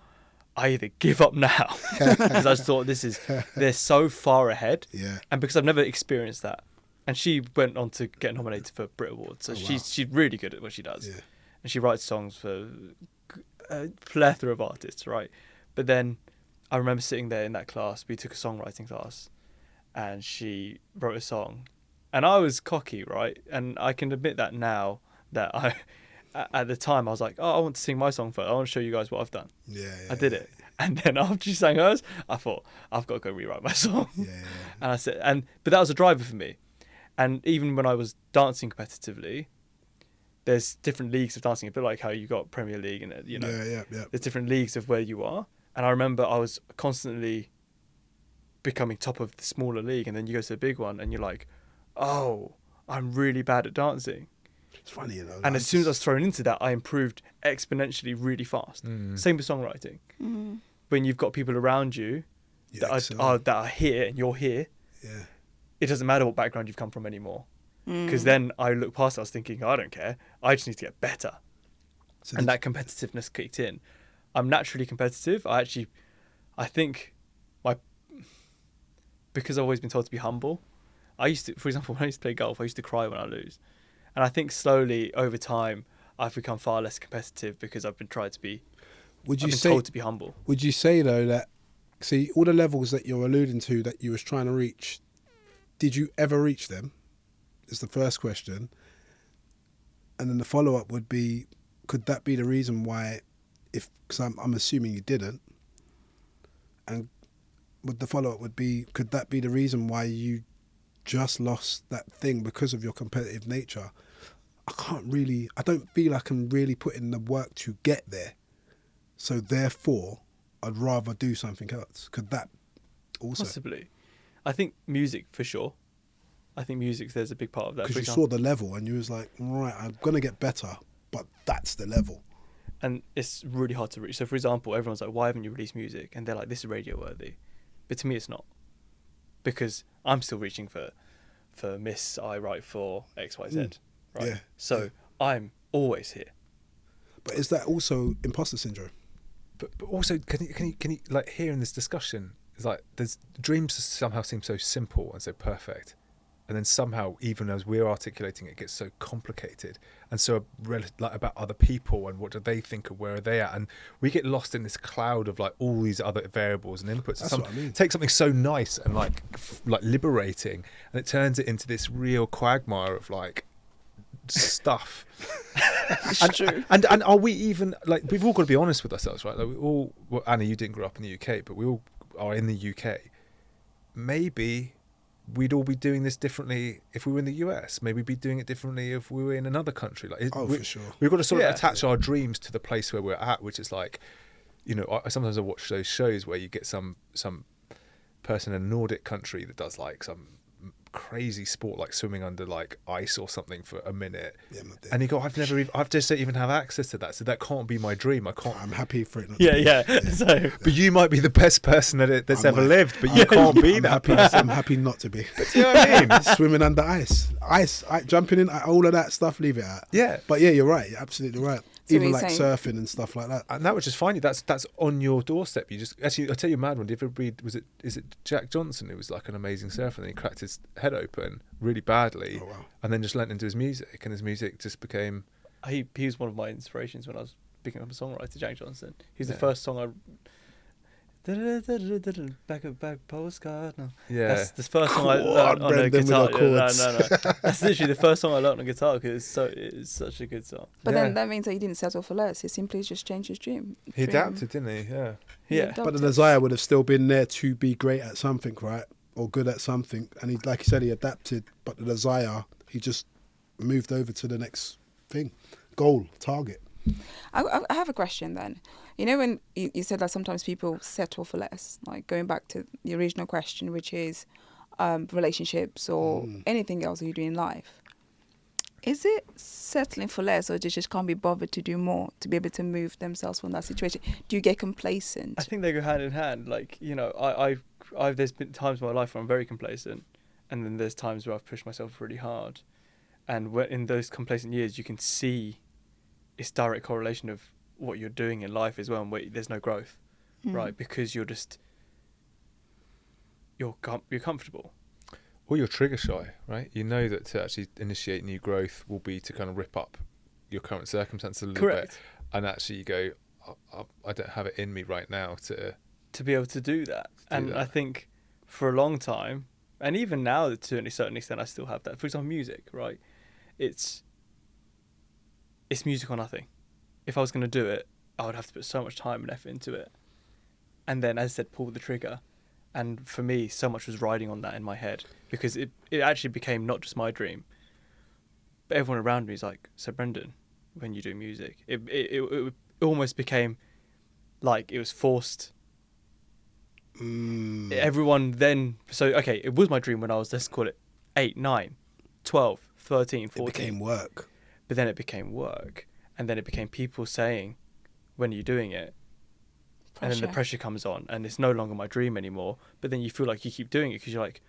I either give up now because I just thought they're so far ahead. Yeah. And because I've never experienced that. And she went on to get nominated for Brit Awards. So she's really good at what she does. Yeah. And she writes songs for a plethora of artists, right? But then I remember sitting there in that class. We took a songwriting class and she wrote a song. And I was cocky, right? And I can admit that now that at the time I was like, oh, I want to sing my song first. I want to show you guys what I've done. Yeah, I did it. And then after she sang hers, I thought, I've got to go rewrite my song. Yeah. And I said, but that was a driver for me. And even when I was dancing competitively, there's different leagues of dancing, a bit like how you got Premier League and, you know, Yeah. there's different leagues of where you are. And I remember I was constantly becoming top of the smaller league. And then you go to the big one and you're like, oh, I'm really bad at dancing. It's funny, you know. And as soon as I was thrown into that, I improved exponentially really fast. Same with songwriting. When you've got people around you that are here and you're here, yeah. it doesn't matter what background you've come from anymore. Because then I looked past it, I was thinking, I don't care. I just need to get better. So and that competitiveness kicked in. I'm naturally competitive. I think because I've always been told to be humble, I used to, for example, when I used to play golf, I used to cry when I lose. And I think slowly over time, I've become far less competitive because I've been told to be humble. Would you say though that, see, all the levels that you're alluding to that you was trying to reach, did you ever reach them? Is the first question. And then the follow-up would be, could that be the reason why, because I'm assuming you didn't, and the follow-up would be, could that be the reason why you just lost that thing because of your competitive nature? I don't feel I can really put in the work to get there. So therefore, I'd rather do something else. Could that also? Possibly. I think music, for sure. I think music, there's a big part of that. Because you saw the level and you was like, right, I'm going to get better, but that's the level. And it's really hard to reach. So for example, everyone's like, why haven't you released music? And they're like, this is radio worthy. But to me, it's not. Because I'm still reaching for Miss I write for XYZ. Right? Yeah. So I'm always here. But is that also imposter syndrome? But also, can you like hearing this discussion? It's like dreams somehow seem so simple and so perfect, and then somehow, even as we're articulating it, gets so complicated and so like about other people and what do they think and where are they at, and we get lost in this cloud of like all these other variables and inputs. That's what I mean. Take something so nice and like liberating, and it turns it into this real quagmire of like stuff. It's true. And are we even like, we've all got to be honest with ourselves, right? Like we all, well, Anna, you didn't grow up in the UK, but we all are in the UK. Maybe we'd all be doing this differently if we were in the US. Maybe we'd be doing it differently if we were in another country. Like, for sure. We've got to sort of attach our dreams to the place where we're at, which is like, you know, sometimes I watch those shows where you get some person in a Nordic country that does like some crazy sport like swimming under like ice or something for a minute, and you go, I've just don't even have access to that, so that can't be my dream. I'm happy for it not So but you might be the best person that's ever lived, but you can't be that person. I'm happy not to be. Do you know what I mean? Swimming under ice, jumping in, all of that stuff, leave it out. Yeah, but yeah, you're right, you're absolutely right. So even like surfing and stuff like that, and that would just find you. That's on your doorstep. You just actually, I'll tell you a mad one. Did you ever read? Is it Jack Johnson, who was like an amazing surfer, and he cracked his head open really badly, and then just leant into his music, and his music just became. He was one of my inspirations when I was picking up a songwriter. Jack Johnson. He's the first song I. Back postcard. No. Yeah, that's the first song I learned on the guitar. No. That's literally the first song I learned on guitar because it's such a good song. But then that means that he didn't settle for less. He simply just changed his dream. He adapted, didn't he? Yeah. Yeah. But the desire would have still been there to be great at something, right? Or good at something. And he, like you said, he adapted. But the desire, he just moved over to the next thing, goal, target. I have a question then. You know, when you said that sometimes people settle for less, like going back to the original question, which is relationships or anything else you do in life. Is it settling for less, or they just can't be bothered to do more to be able to move themselves from that situation? Do you get complacent? I think they go hand in hand. Like, you know, I've there's been times in my life where I'm very complacent, and then there's times where I've pushed myself really hard. And in those complacent years, you can see it's direct correlation of what you're doing in life as well, and there's no growth, right? Because you're comfortable. Or you're trigger shy, right? You know that to actually initiate new growth will be to kind of rip up your current circumstances a little Correct. bit, and actually you go, I don't have it in me right now to be able to do that. I think for a long time, and even now to a certain extent, I still have that. For example, music, right? It's music or nothing. If I was going to do it, I would have to put so much time and effort into it. And then, as I said, pull the trigger. And for me, so much was riding on that in my head, because it actually became not just my dream, but everyone around me is like, so Brendan, when you do music, it almost became like it was forced. Everyone then, so okay, it was my dream when I was, let's call it 8, 9, 12, 13, 14. It became work. But then it became work. And then it became people saying, when are you doing it? Pressure. And then the pressure comes on, and it's no longer my dream anymore. But then you feel like you keep doing it because you're like,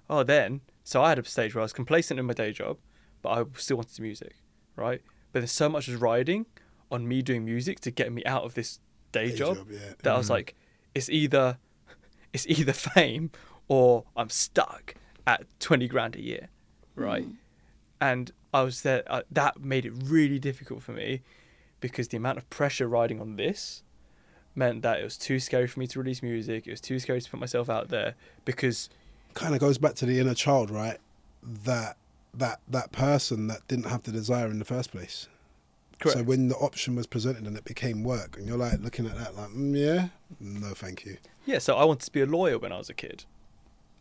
oh, then. So I had a stage where I was complacent in my day job, but I still wanted to do music, right? But there's so much was riding on me doing music to get me out of this day job that I was like, it's either fame or I'm stuck at 20 grand a year, right? And I was there. That made it really difficult for me, because the amount of pressure riding on this meant that it was too scary for me to release music. It was too scary to put myself out there, because Kind of goes back to the inner child, right? That person that didn't have the desire in the first place. correct. So when the option was presented and it became work, and you're like looking at that like, yeah, no, thank you. Yeah, so I wanted to be a lawyer when I was a kid.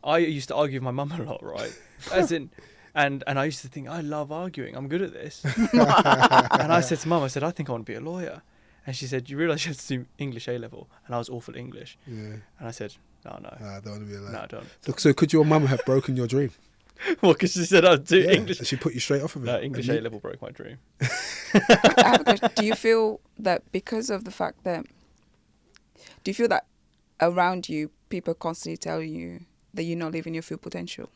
I used to argue with my mum a lot, right? As in, and I used to think, I love arguing. I'm good at this. And I said to Mum, I think I want to be a lawyer. And she said, you realise you have to do English A-level? And I was awful at English. Yeah. And I said, no. I don't want to be like No, I don't. Look, so could your mum have broken your dream? Well, because she said I'd do English. She put you straight off of it. No, English And you- A-level broke my dream. I have a question. Do you feel that because of the fact that, do you feel that around you, people are constantly telling you that you're not living your full potential?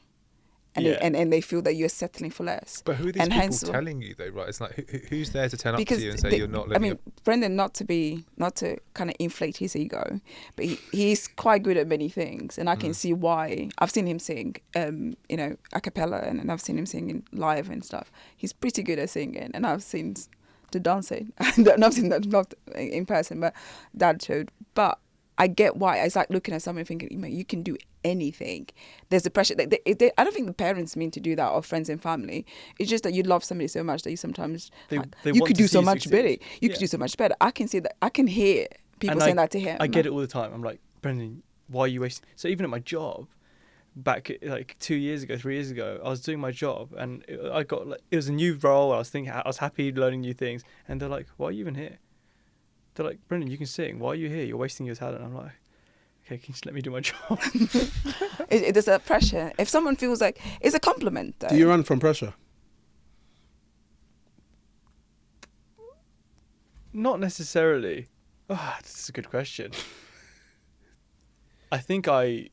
And, Yeah. and they feel that you're settling for less. But who are these And people hence- telling you though, right? It's like who's there to turn up Because to you and say you're not I living mean, Brendan, not to kind of inflate his ego, but he's quite good at many things, and I can see why. I've seen him sing, a cappella, and I've seen him singing live and stuff. He's pretty good at singing, and I've seen the dancing. I've seen that not in person, but Dad showed. But I get why. It's like looking at someone thinking, you can do anything. There's the pressure. I don't think the parents mean to do that, or friends and family. It's just that you love somebody so much that you sometimes They you want could to do see so you much succeed. better. You could Yeah. do so much better. I can see that. I can hear people And saying that to him. I get it all the time. I'm like, Brendan, why are you wasting? So even at my job, back like 3 years ago, I was doing my job, and it was a new role. I was happy learning new things, and they're like, why are you even here? They're like, Brendan, you can sing. Why are you here? You're wasting your talent. I'm like, okay, can you just let me do my job? There's a pressure. If someone feels like it's a compliment, though. Do you run from pressure? Not necessarily. Oh, this is a good question. I think I'd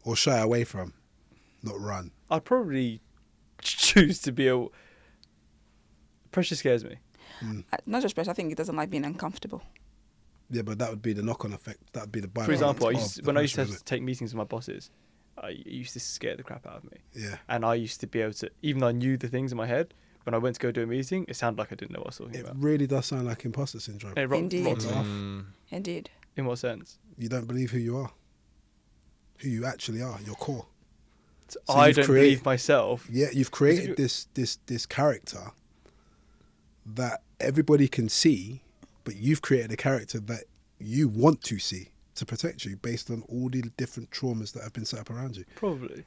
Or shy away from? Not run. probably choose to be a... Pressure scares me. Not just pressure. I think he doesn't like being uncomfortable. Yeah, but that would be the knock-on effect. That would be the byproduct. For example, of the when I used to pressure, have to take meetings with my bosses, it used to scare the crap out of me. Yeah. And I used to be able to, even though I knew the things in my head, when I went to go do a meeting, it sounded like I didn't know what I was talking It about. really does sound like imposter syndrome. And it Indeed. rocked me. Mm. Indeed. In what sense? You don't believe who you are. Who you actually are, your core. So I you've don't believe myself. Yeah, you've created this character that everybody can see, but you've created a character that you want to see to protect you based on all the different traumas that have been set up around you. Probably.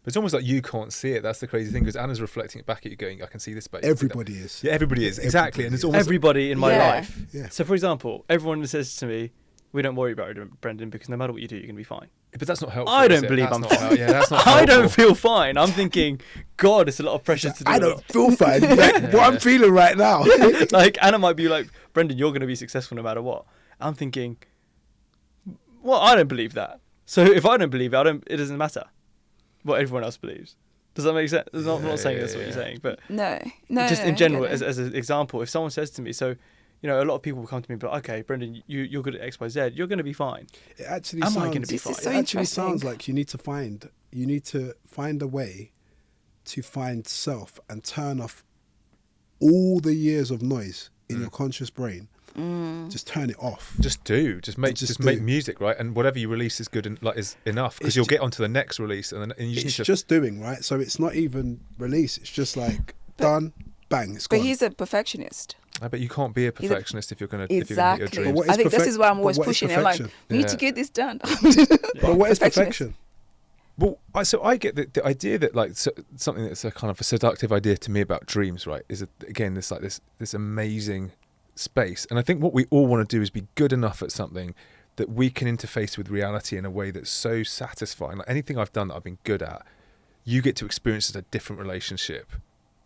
It's almost like you can't see it. That's the crazy thing, because Anna's reflecting it back at you, going, "I can see this space." Everybody is. Yeah, everybody is, exactly. And it's Everybody almost Everybody in my Yeah. life. Yeah. So, for example, everyone says to me, "We don't worry about it, Brendan, because no matter what you do, you're going to be fine." but that's not helpful. I is don't it? believe That's I'm not fine. Yeah, that's not I don't helpful. feel fine. I'm thinking, God, it's a lot of pressure to do. I it. don't feel fine. Like, what I'm feeling right now. Like Anna might be like, "Brendan, you're going to be successful no matter what." I'm thinking, well, I don't believe that. So if I don't believe it, it doesn't matter what everyone else believes. Does that make sense? I'm not saying that's what you're saying, but No, just no, in I general, get it. as an example, if someone says to me, so, you know, a lot of people will come to me and be like, "Okay, Brendan, you're good at X, Y, Z. You're going to be fine." It actually Am I sounds, gonna be This is fine? so it actually interesting. sounds like you need to find a way to find self and turn off all the years of noise in your conscious brain. Just turn it off. Just make Just make do. music, right? And whatever you release is good and like is enough, because It's you'll ju- get onto the next release, and you just It's need to. just doing, right? So it's not even release. It's just like done, bang, it's But gone. he's a perfectionist. I bet you can't be a He's a- perfectionist if you're gonna hit your Exactly. dreams. what I is think this perfec- is why I'm but always what is pushing it. I'm like, perfection? we need Yeah. to get this done. But what is Perfectionist. perfection? Well, so I get the idea that like something that's a kind of a seductive idea to me about dreams, right? Is again this like this amazing space, and I think what we all want to do is be good enough at something that we can interface with reality in a way that's so satisfying. Like anything I've done that I've been good at, you get to experience as a different relationship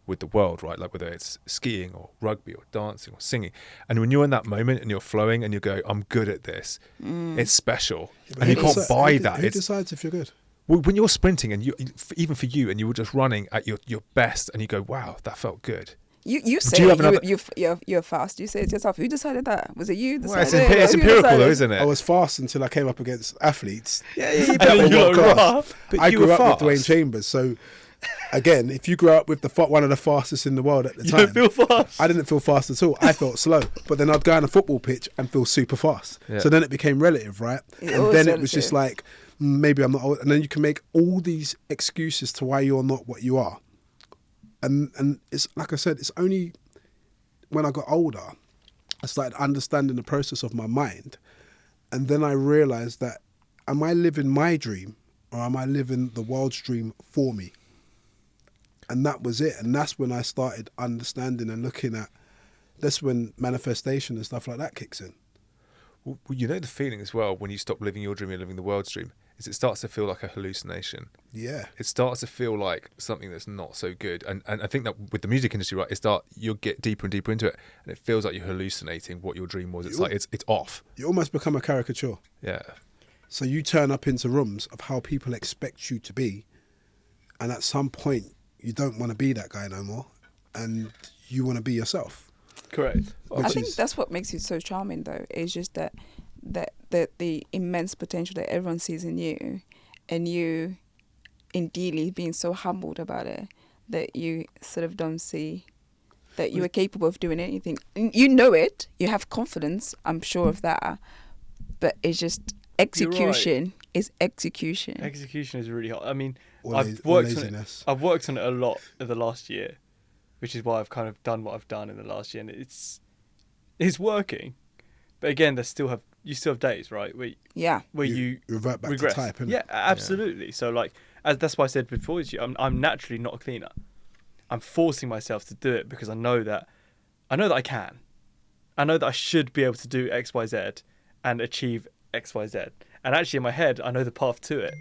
with the world, right? Like whether it's skiing or rugby or dancing or singing, and when you're in that moment and you're flowing and you go, "I'm good at this," it's special, But and you who can't deci- buy who de- that. Who It's decides if you're good? well, when you're sprinting and even for you, and you were just running at your best, and you go, "Wow, that felt good." You say Do you have another- you're fast. You say it yourself. Who decided that? Was it you? Well, Decided it's Who empirical, decided? though, isn't it? I was fast until I came up against athletes. Yeah, And then Well, you're God. rough. But I you grew were up fast. with Dwayne Chambers, so again, if you grew up with one of the fastest in the world at the You time, don't feel fast. I didn't feel fast at all. I felt slow, but then I'd go on a football pitch and feel super fast. Yeah. So then it became relative, right? It's And always then it was just relative. like, maybe I'm not old. And then you can make all these excuses to why you're not what you are. And it's like I said, it's only when I got older, I started understanding the process of my mind. And then I realized that, am I living my dream or am I living the world's dream for me? And that was it. And that's when I started understanding and looking at, that's when manifestation and stuff like that kicks in. Well, you know the feeling as well when you stop living your dream and living the world's dream is it starts to feel like a hallucination. Yeah. It starts to feel like something that's not so good, and I think that with the music industry, right, you'll get deeper and deeper into it, and it feels like you're hallucinating what your dream was. It's like it's off. You almost become a caricature. Yeah. So you turn up into rooms of how people expect you to be. And at some point, you don't want to be that guy no more. And you want to be yourself. Correct. I which think is- that's what makes you so charming, though. It's just that the immense potential that everyone sees in you, and you, indeedly being so humbled about it, that you sort of don't see that you are capable of doing anything. You know it. You have confidence. I'm sure of that. But it's just execution is execution. Execution is really hard. I mean, Or I've or worked on it. laziness. I've worked on it a lot in the last year, which is why I've kind of done what I've done in the last year, and it's working. But again, you still have days, right, Yeah. where You you revert back regress. to type, innit? Yeah, absolutely. So like, that's why I said before to you, I'm naturally not a cleaner. I'm forcing myself to do it because I know that I can. I know that I should be able to do X, Y, Z and achieve X, Y, Z. And actually in my head, I know the path to it.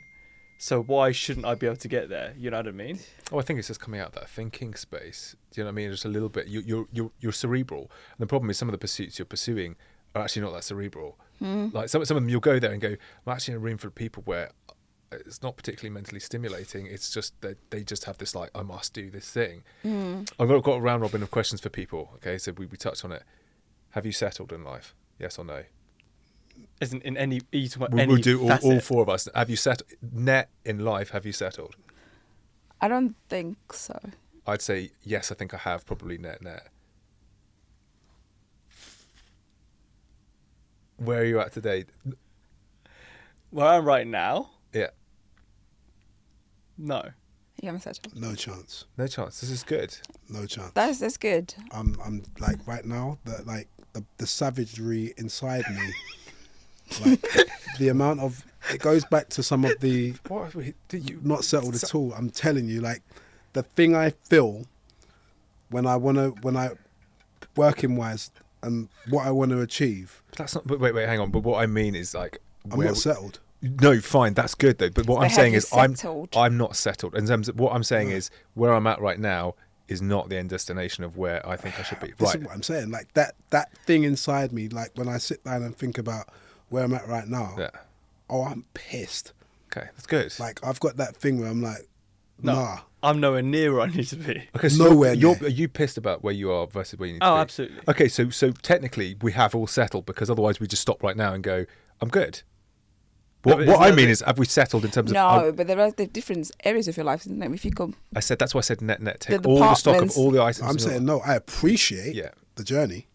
So why shouldn't I be able to get there? You know what I mean? Oh, I think it's just coming out of that thinking space. Do you know what I mean? Just a little bit. You're cerebral, and the problem is some of the pursuits you're pursuing are actually not that cerebral. Like some of them, you'll go there and go, I'm actually in a room full of people where it's not particularly mentally stimulating. It's just that they just have this like, I must do this thing. I've got a round robin of questions for people. Okay, so we touched on it. Have you settled in life? Yes or no? Isn't in any, are you talking about We'll any do all facet? four of us. Have you settled? Net in life, have you settled? I don't think so. I'd say yes. I think I have probably net. Where are you at today? Where I'm right now? Yeah, No. You haven't settled. No chance. no chance. This is good. No chance. That's good. I'm like right now, the savagery inside me, like the amount of it goes back to some of the What did you not settled at all. I'm telling you, like the thing I feel when I working wise and what I want to achieve. But that's not. But wait, hang on. But what I mean is like I'm not settled. No, fine, that's good though. But what But I'm have saying you is settled? I'm not settled. In terms of what I'm saying is where I'm at right now is not the end destination of where I think I should be. This Right. is what I'm saying. Like that thing inside me, like when I sit down and think about where I'm at right now, Yeah. oh, I'm pissed. Okay, that's good. Like I've got that thing where I'm like, No, nah. I'm nowhere near where I need to be. Okay, so nowhere you're, near. are you pissed about where you are versus where you need to Oh, be? absolutely. Okay, so technically we have all settled because otherwise we just stop right now and go, I'm good. No, What but what isn't I that mean the- is, have we settled in terms of? No, but there are the different areas of your life, isn't there? If you come, I said that's why I said net take The all the stock of departments- all the items. I'm in your saying life. no. I appreciate Yeah. the journey,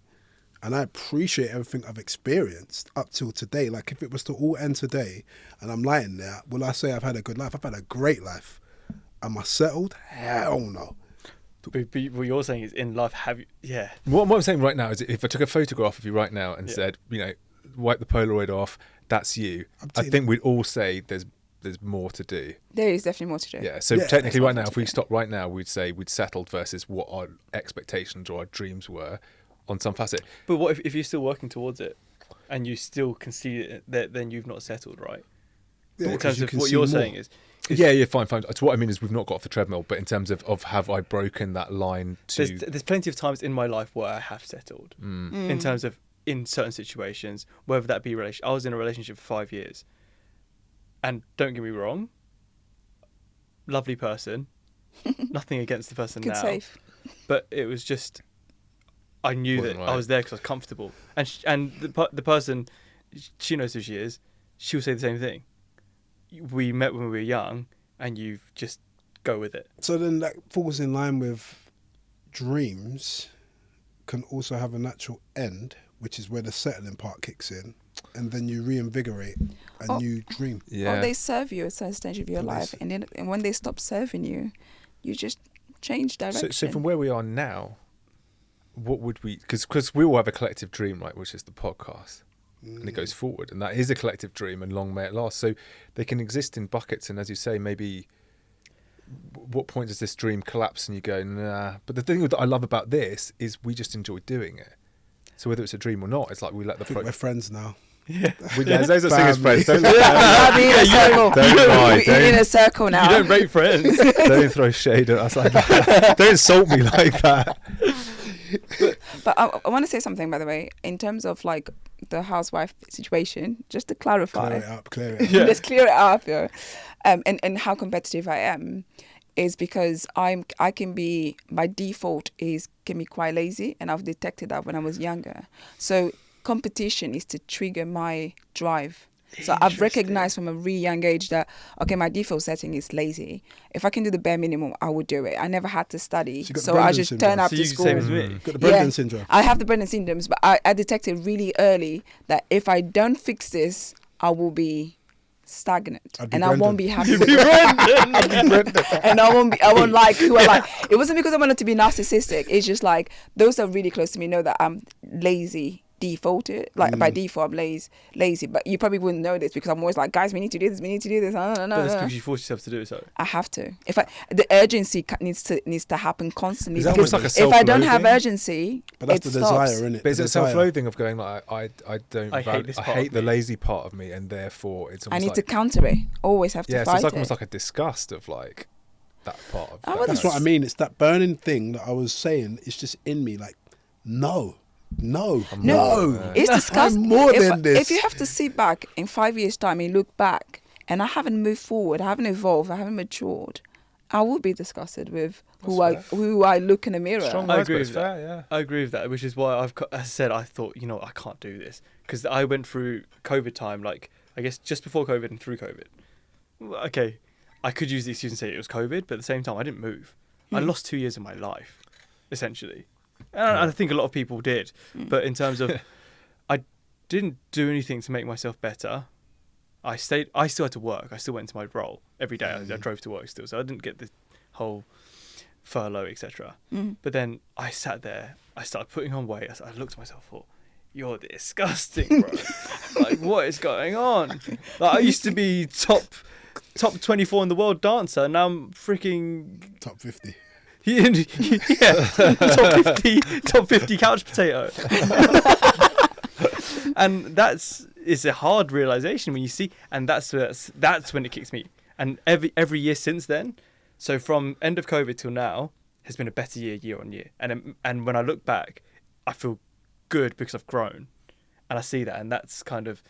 and I appreciate everything I've experienced up till today. Like if it was to all end today, and I'm lying there, will I say I've had a good life? I've had a great life. Am I settled? Hell no. But what you're saying is in life, have you? Yeah. What I'm saying right now is, if I took a photograph of you right now and Yeah. said, wipe the Polaroid off, that's you. I'm I saying- think we'd all say there's more to do. there is definitely more to do. Yeah. So Yeah, technically, there's right more now, to if we do. stop right now, we'd say we'd settled versus what our expectations or our dreams were on some facet. But what if you're still working towards it, and you still concede it, then you've not settled, right? Yeah, in 'cause terms you of can what see you're more. saying is, Yeah, fine. So what I mean is we've not got off the treadmill, but in terms of have I broken that line to? there's plenty of times in my life where I have settled in terms of in certain situations, whether that be I was in a relationship for 5 years, and don't get me wrong, lovely person, nothing against the person Good now, save. but it was just I knew Wasn't that right. I was there because I was comfortable, and the person, she knows who she is, she will say the same thing. We met when we were young, and you've just go with it. So then that falls in line with dreams can also have a natural end, which is where the settling part kicks in, and then you reinvigorate a Oh. new dream. Yeah. Or they serve you at a certain stage of your And they life, s- and when they stop serving you, you just change direction. So from where we are now, what would we? Because we all have a collective dream, right? Which is the podcast, and it goes forward, and that is a collective dream, and long may it last. So they can exist in buckets, and as you say, maybe. What point does this dream collapse and you go, nah? But the thing that I love about this is we just enjoy doing it. So whether it's a dream or not, it's like we let the I think we're friends now. those are singers Family. friends. Don't, I'll be in a circle. Don't lie, We're in don't- a circle now. You don't rate friends. don't throw shade at us like that. Don't insult me like that. But I want to say something, by the way, in terms of like the housewife situation, just to clarify. Clear it up. Yeah. Let's clear it up, yeah. And how competitive I am is because I can be, by default can be quite lazy, and I've detected that when I was younger. So competition is to trigger my drive. So I've recognized from a really young age that, okay, my default setting is lazy. If I can do the bare minimum, I would do it. I never had to study. So you got the So I Brendan just syndrome. turn up So to you school. same as me. Got the Brendan syndrome. I have the Brendan syndromes, but I detected really early that if I don't fix this, I will be stagnant, I'd be and I won't Brendan. be happy. And I won't like who I like. It wasn't because I wanted to be narcissistic. It's just like those that are really close to me know that I'm lazy defaulted. Like by default, I'm lazy. But you probably wouldn't know this because I'm always like, guys, we need to do this. We need to do this. No. But that's because you force yourself to do it. So I have to. The urgency needs to happen constantly. Is that Because almost like a if I don't have self-loathing? urgency, But that's it the stops. desire, isn't it? But is it self-loathing of going like I don't I hate this I part hate of the me. lazy part of me, and therefore it's I almost need like, to counter it. Always have to yeah, so fight it's like it. almost like a disgust of like that part of. I that wouldn't That's what I mean. It's that burning thing that I was saying. It's just in me. Like, no. No, more, it's disgusting. I'm more than this. If you have to sit back in 5 years' time and look back, and I haven't moved forward, I haven't evolved, I haven't matured, I would be disgusted with who I look in the mirror. Strong I words, agree but it's with that. fair, yeah. I agree with that, which is why as I said, I thought, I can't do this because I went through COVID time, like I guess just before COVID and through COVID. Okay, I could use the excuse and say it was COVID, but at the same time, I didn't move. I lost 2 years of my life, essentially. And I think a lot of people did. But in terms of, I didn't do anything to make myself better. I still had to work. I still went to my role every day. I drove to work still. So I didn't get the whole furlough, etc. But then I sat there. I started putting on weight. I looked at myself and thought, you're disgusting, bro. Like, what is going on? Like, I used to be top 24 in the world dancer, and now I'm freaking Top 50. yeah, top 50 couch potato. And it's a hard realization when you see, and that's when it kicks me. And every year since then, so from end of COVID till now, has been a better year on year. And when I look back, I feel good because I've grown, and I see that, and that's kind of,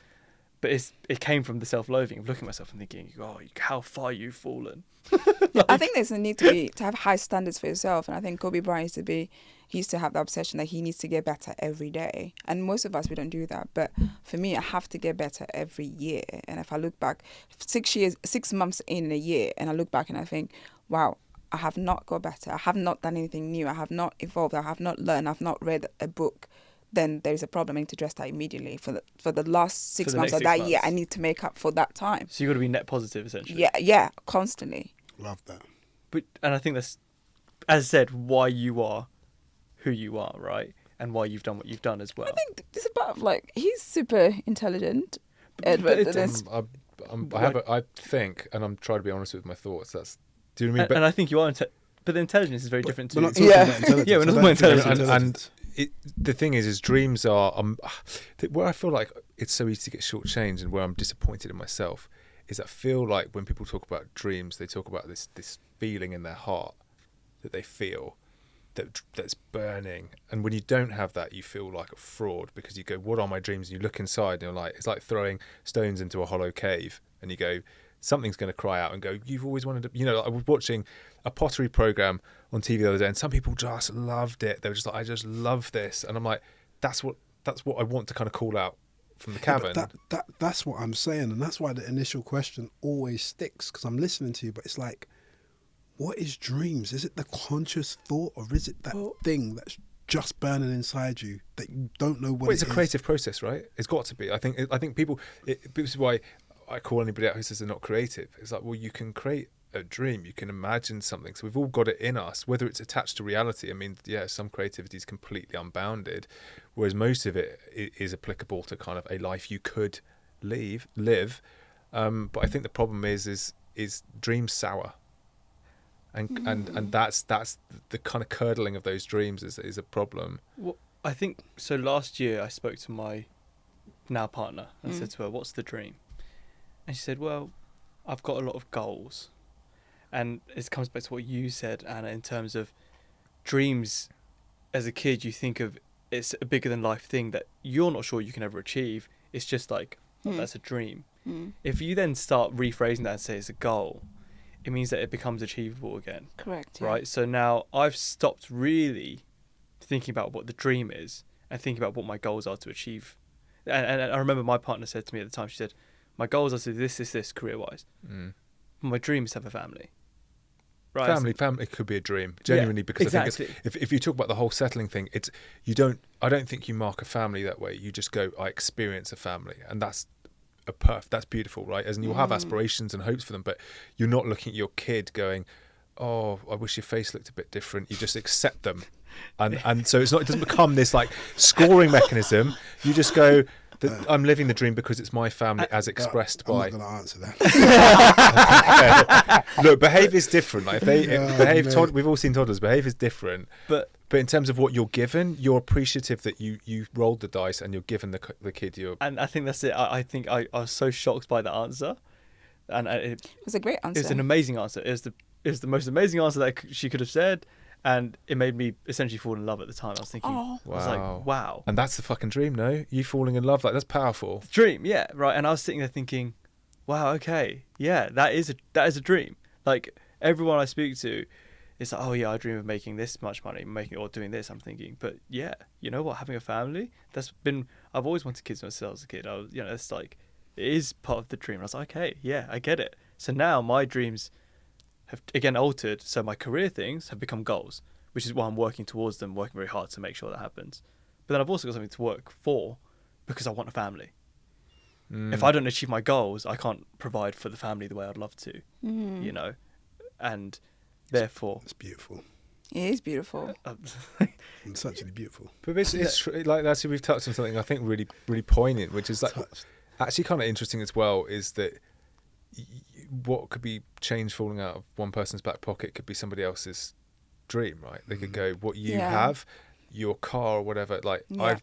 but it came from the self-loathing of looking at myself and thinking, oh, how far you've fallen. I think there's a need to have high standards for yourself, and I think Kobe Bryant used to have the obsession that he needs to get better every day, and most of us, we don't do that. But for me, I have to get better every year. And if I look back 6 months in a year, and I look back and I think, wow, I have not got better, I have not done anything new, I have not evolved, I have not learned, I've not read a book, then there's a problem. I need to address that immediately. For the last 6 months of that year, I need to make up for that time. So you've got to be net positive, essentially. Yeah, constantly. Love that. And I think that's, as I said, why you are who you are, right? And why you've done what you've done as well. I think it's about, like, he's super intelligent, Edward. I think, and I'm trying to be honest with my thoughts. Do you know what I mean? And I think you are, but the intelligence is very different too. We're not talking about intelligence. Yeah, we're not talking about intelligence. And the thing is dreams are where I feel like it's so easy to get shortchanged, and where I'm disappointed in myself is I feel like when people talk about dreams, they talk about this feeling in their heart that they feel that's burning, and when you don't have that, you feel like a fraud, because you go, what are my dreams? And you look inside and you're like, it's like throwing stones into a hollow cave, and you go, something's going to cry out and go, you've always wanted to, I was watching a pottery program on TV the other day, and some people just loved it. They were just like, I just love this. And I'm like, that's what I want to kind of call out from the cavern. Yeah, that's what I'm saying, and that's why the initial question always sticks, because I'm listening to you, but it's like, what is dreams? Is it the conscious thought, or is it that thing that's just burning inside you that you don't know what it is? It's a creative process, right? It's got to be. I think people, this is why I call anybody out who says they're not creative. It's like, well, you can create a dream, you can imagine something. So we've all got it in us, whether it's attached to reality. I mean, yeah, some creativity is completely unbounded, whereas most of it is applicable to kind of a life you could live. But I think the problem is dreams sour. And that's the kind of curdling of those dreams is a problem. Well, I think so. Last year, I spoke to my now partner and said to her, "What's the dream?" And she said, "Well, I've got a lot of goals." And it comes back to what you said, Anna, in terms of dreams. As a kid, you think of it's a bigger than life thing that you're not sure you can ever achieve. It's just like, that's a dream. If you then start rephrasing that and say it's a goal, it means that it becomes achievable again. Correct. Right? Yeah. So now I've stopped really thinking about what the dream is and thinking about what my goals are to achieve. And I remember my partner said to me at the time, she said, my goals are to do this career-wise. My dream is to have a family. Right? Family could be a dream, genuinely, because exactly. I think if you talk about the whole settling thing, I don't think you mark a family that way. You just go, I experience a family, and that's that's beautiful, right? As in, you'll have aspirations and hopes for them, but you're not looking at your kid going, oh, I wish your face looked a bit different. You just accept them, and so it doesn't become this like scoring mechanism. You just go, I'm living the dream because it's my family as expressed by. I'm not going to answer that. Look, behaviour's different. Like we've all seen toddlers. Behaviour's different, but in terms of what you're given, you're appreciative that you rolled the dice and you're given the kid your. And I think that's it. I think I was so shocked by the answer, and it was a great answer. It was an amazing answer. It was the most amazing answer that she could have said. And it made me essentially fall in love at the time. I was thinking, I was like, wow. And that's the fucking dream, no? You falling in love, like, that's powerful. Dream, yeah, right. And I was sitting there thinking, wow, okay, yeah, that is a dream. Like, everyone I speak to, it's like, oh yeah, I dream of making this much money, or doing this. I'm thinking, but yeah, you know what? Having a family, I've always wanted kids myself as a kid. It's like, it is part of the dream. I was like, okay, yeah, I get it. So now my dreams have again altered, so my career things have become goals, which is why I'm working towards them, working very hard to make sure that happens. But then I've also got something to work for because I want a family. If I don't achieve my goals, I can't provide for the family the way I'd love to, and therefore It's beautiful. It is beautiful. It's actually beautiful. But it's like that's we've touched on something I think really really poignant, which is like Touched. actually kind of interesting as well. Is that what could be change falling out of one person's back pocket could be somebody else's dream, right? They could go, what you Yeah. have, your car or whatever. Like Yeah.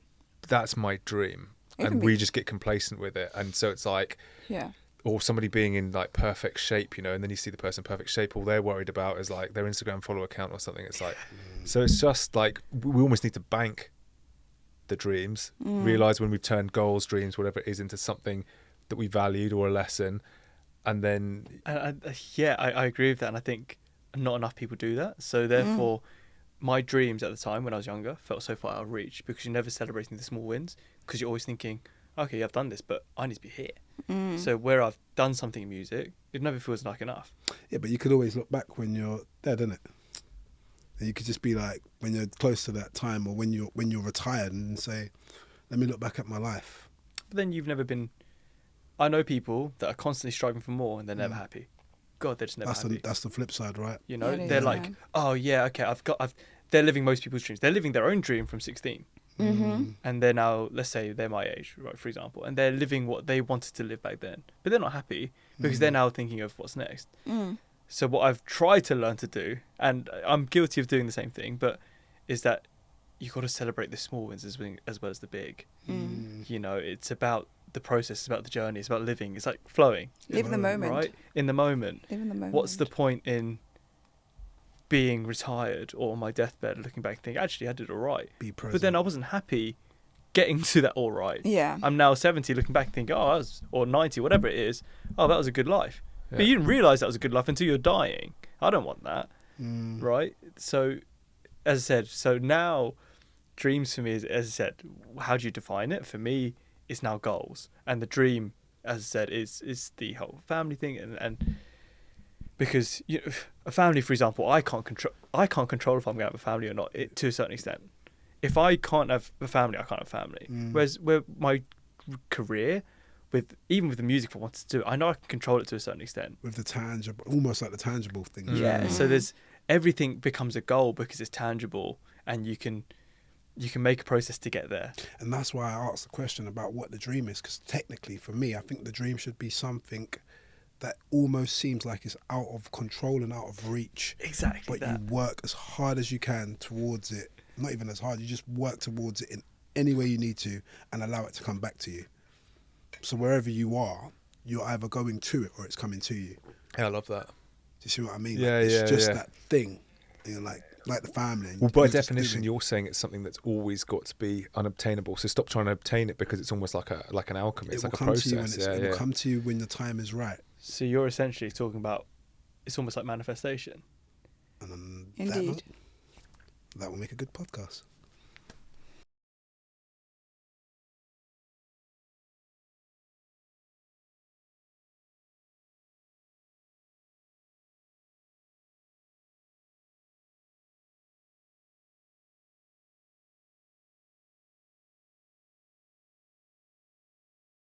that's my dream, It can and be- we just get complacent with it, and so it's like. Yeah. Or somebody being in like perfect shape, you know, and then you see the person in perfect shape, all they're worried about is like their Instagram follow account or something. It's like, so it's just like we almost need to bank the dreams, realize when we've turned goals, dreams, whatever it is, into something that we valued or a lesson, and then And I agree with that, and I think not enough people do that. So therefore, my dreams at the time when I was younger felt so far out of reach because you're never celebrating the small wins because you're always thinking, okay, I've done this, but I need to be here. So where I've done something in music, it never feels like enough. Yeah, but you could always look back when you're dead, innit? And you could just be like, when you're close to that time, or when you're retired, and say, "Let me look back at my life." But then you've never been. I know people that are constantly striving for more and they're never happy. God, they're just never happy. That's the flip side, right? You know, Yeah, it they're is, like, man. oh yeah, okay, they're living most people's dreams. They're living their own dream from 16. And they're now, let's say they're my age, right, for example, and they're living what they wanted to live back then. But they're not happy because they're now thinking of what's next. So what I've tried to learn to do, and I'm guilty of doing the same thing, but is that you've got to celebrate the small wins as well as the big. You know, it's about the process, it's about the journey, it's about living. It's like flowing. Live the moment. Right? In the moment. Live in the moment. What's the point in being retired or on my deathbed looking back and thinking, actually, I did all right. Be present. But then I wasn't happy getting to that all right. Yeah. I'm now 70 looking back and thinking, or 90, whatever it is, that was a good life. Yeah. But you didn't realise that was a good life until you're dying. I don't want that. Right? So, as I said, so now dreams for me is, as I said, how do you define it? For me, it's now goals. And the dream, as I said, is the whole family thing. And because a family, for example, I can't control if I'm going to have a family or not, to a certain extent. If I can't have a family, I can't have a family. Whereas where my career, even with the music, if I wanted to do, I know I can control it to a certain extent. With the tangible, almost like the tangible things. Yeah. So everything becomes a goal because it's tangible, and you can make a process to get there. And that's why I asked the question about what the dream is, because technically for me, I think the dream should be something that almost seems like it's out of control and out of reach. Exactly. But you work as hard as you can towards it. Not even as hard, you just work towards it in any way you need to and allow it to come back to you. So wherever you are, you're either going to it or it's coming to you. yeah, I love that. Do you see what I mean? Yeah, it's yeah, just yeah. that thing. You know, like the family. Well, by You're just definition, doing- you're saying it's something that's always got to be unobtainable. So stop trying to obtain it because it's almost like an alchemy. It's it will like a come to you when process. it will come to you when the time is right. So you're essentially talking about, it's almost like manifestation. And Indeed. that will make a good podcast.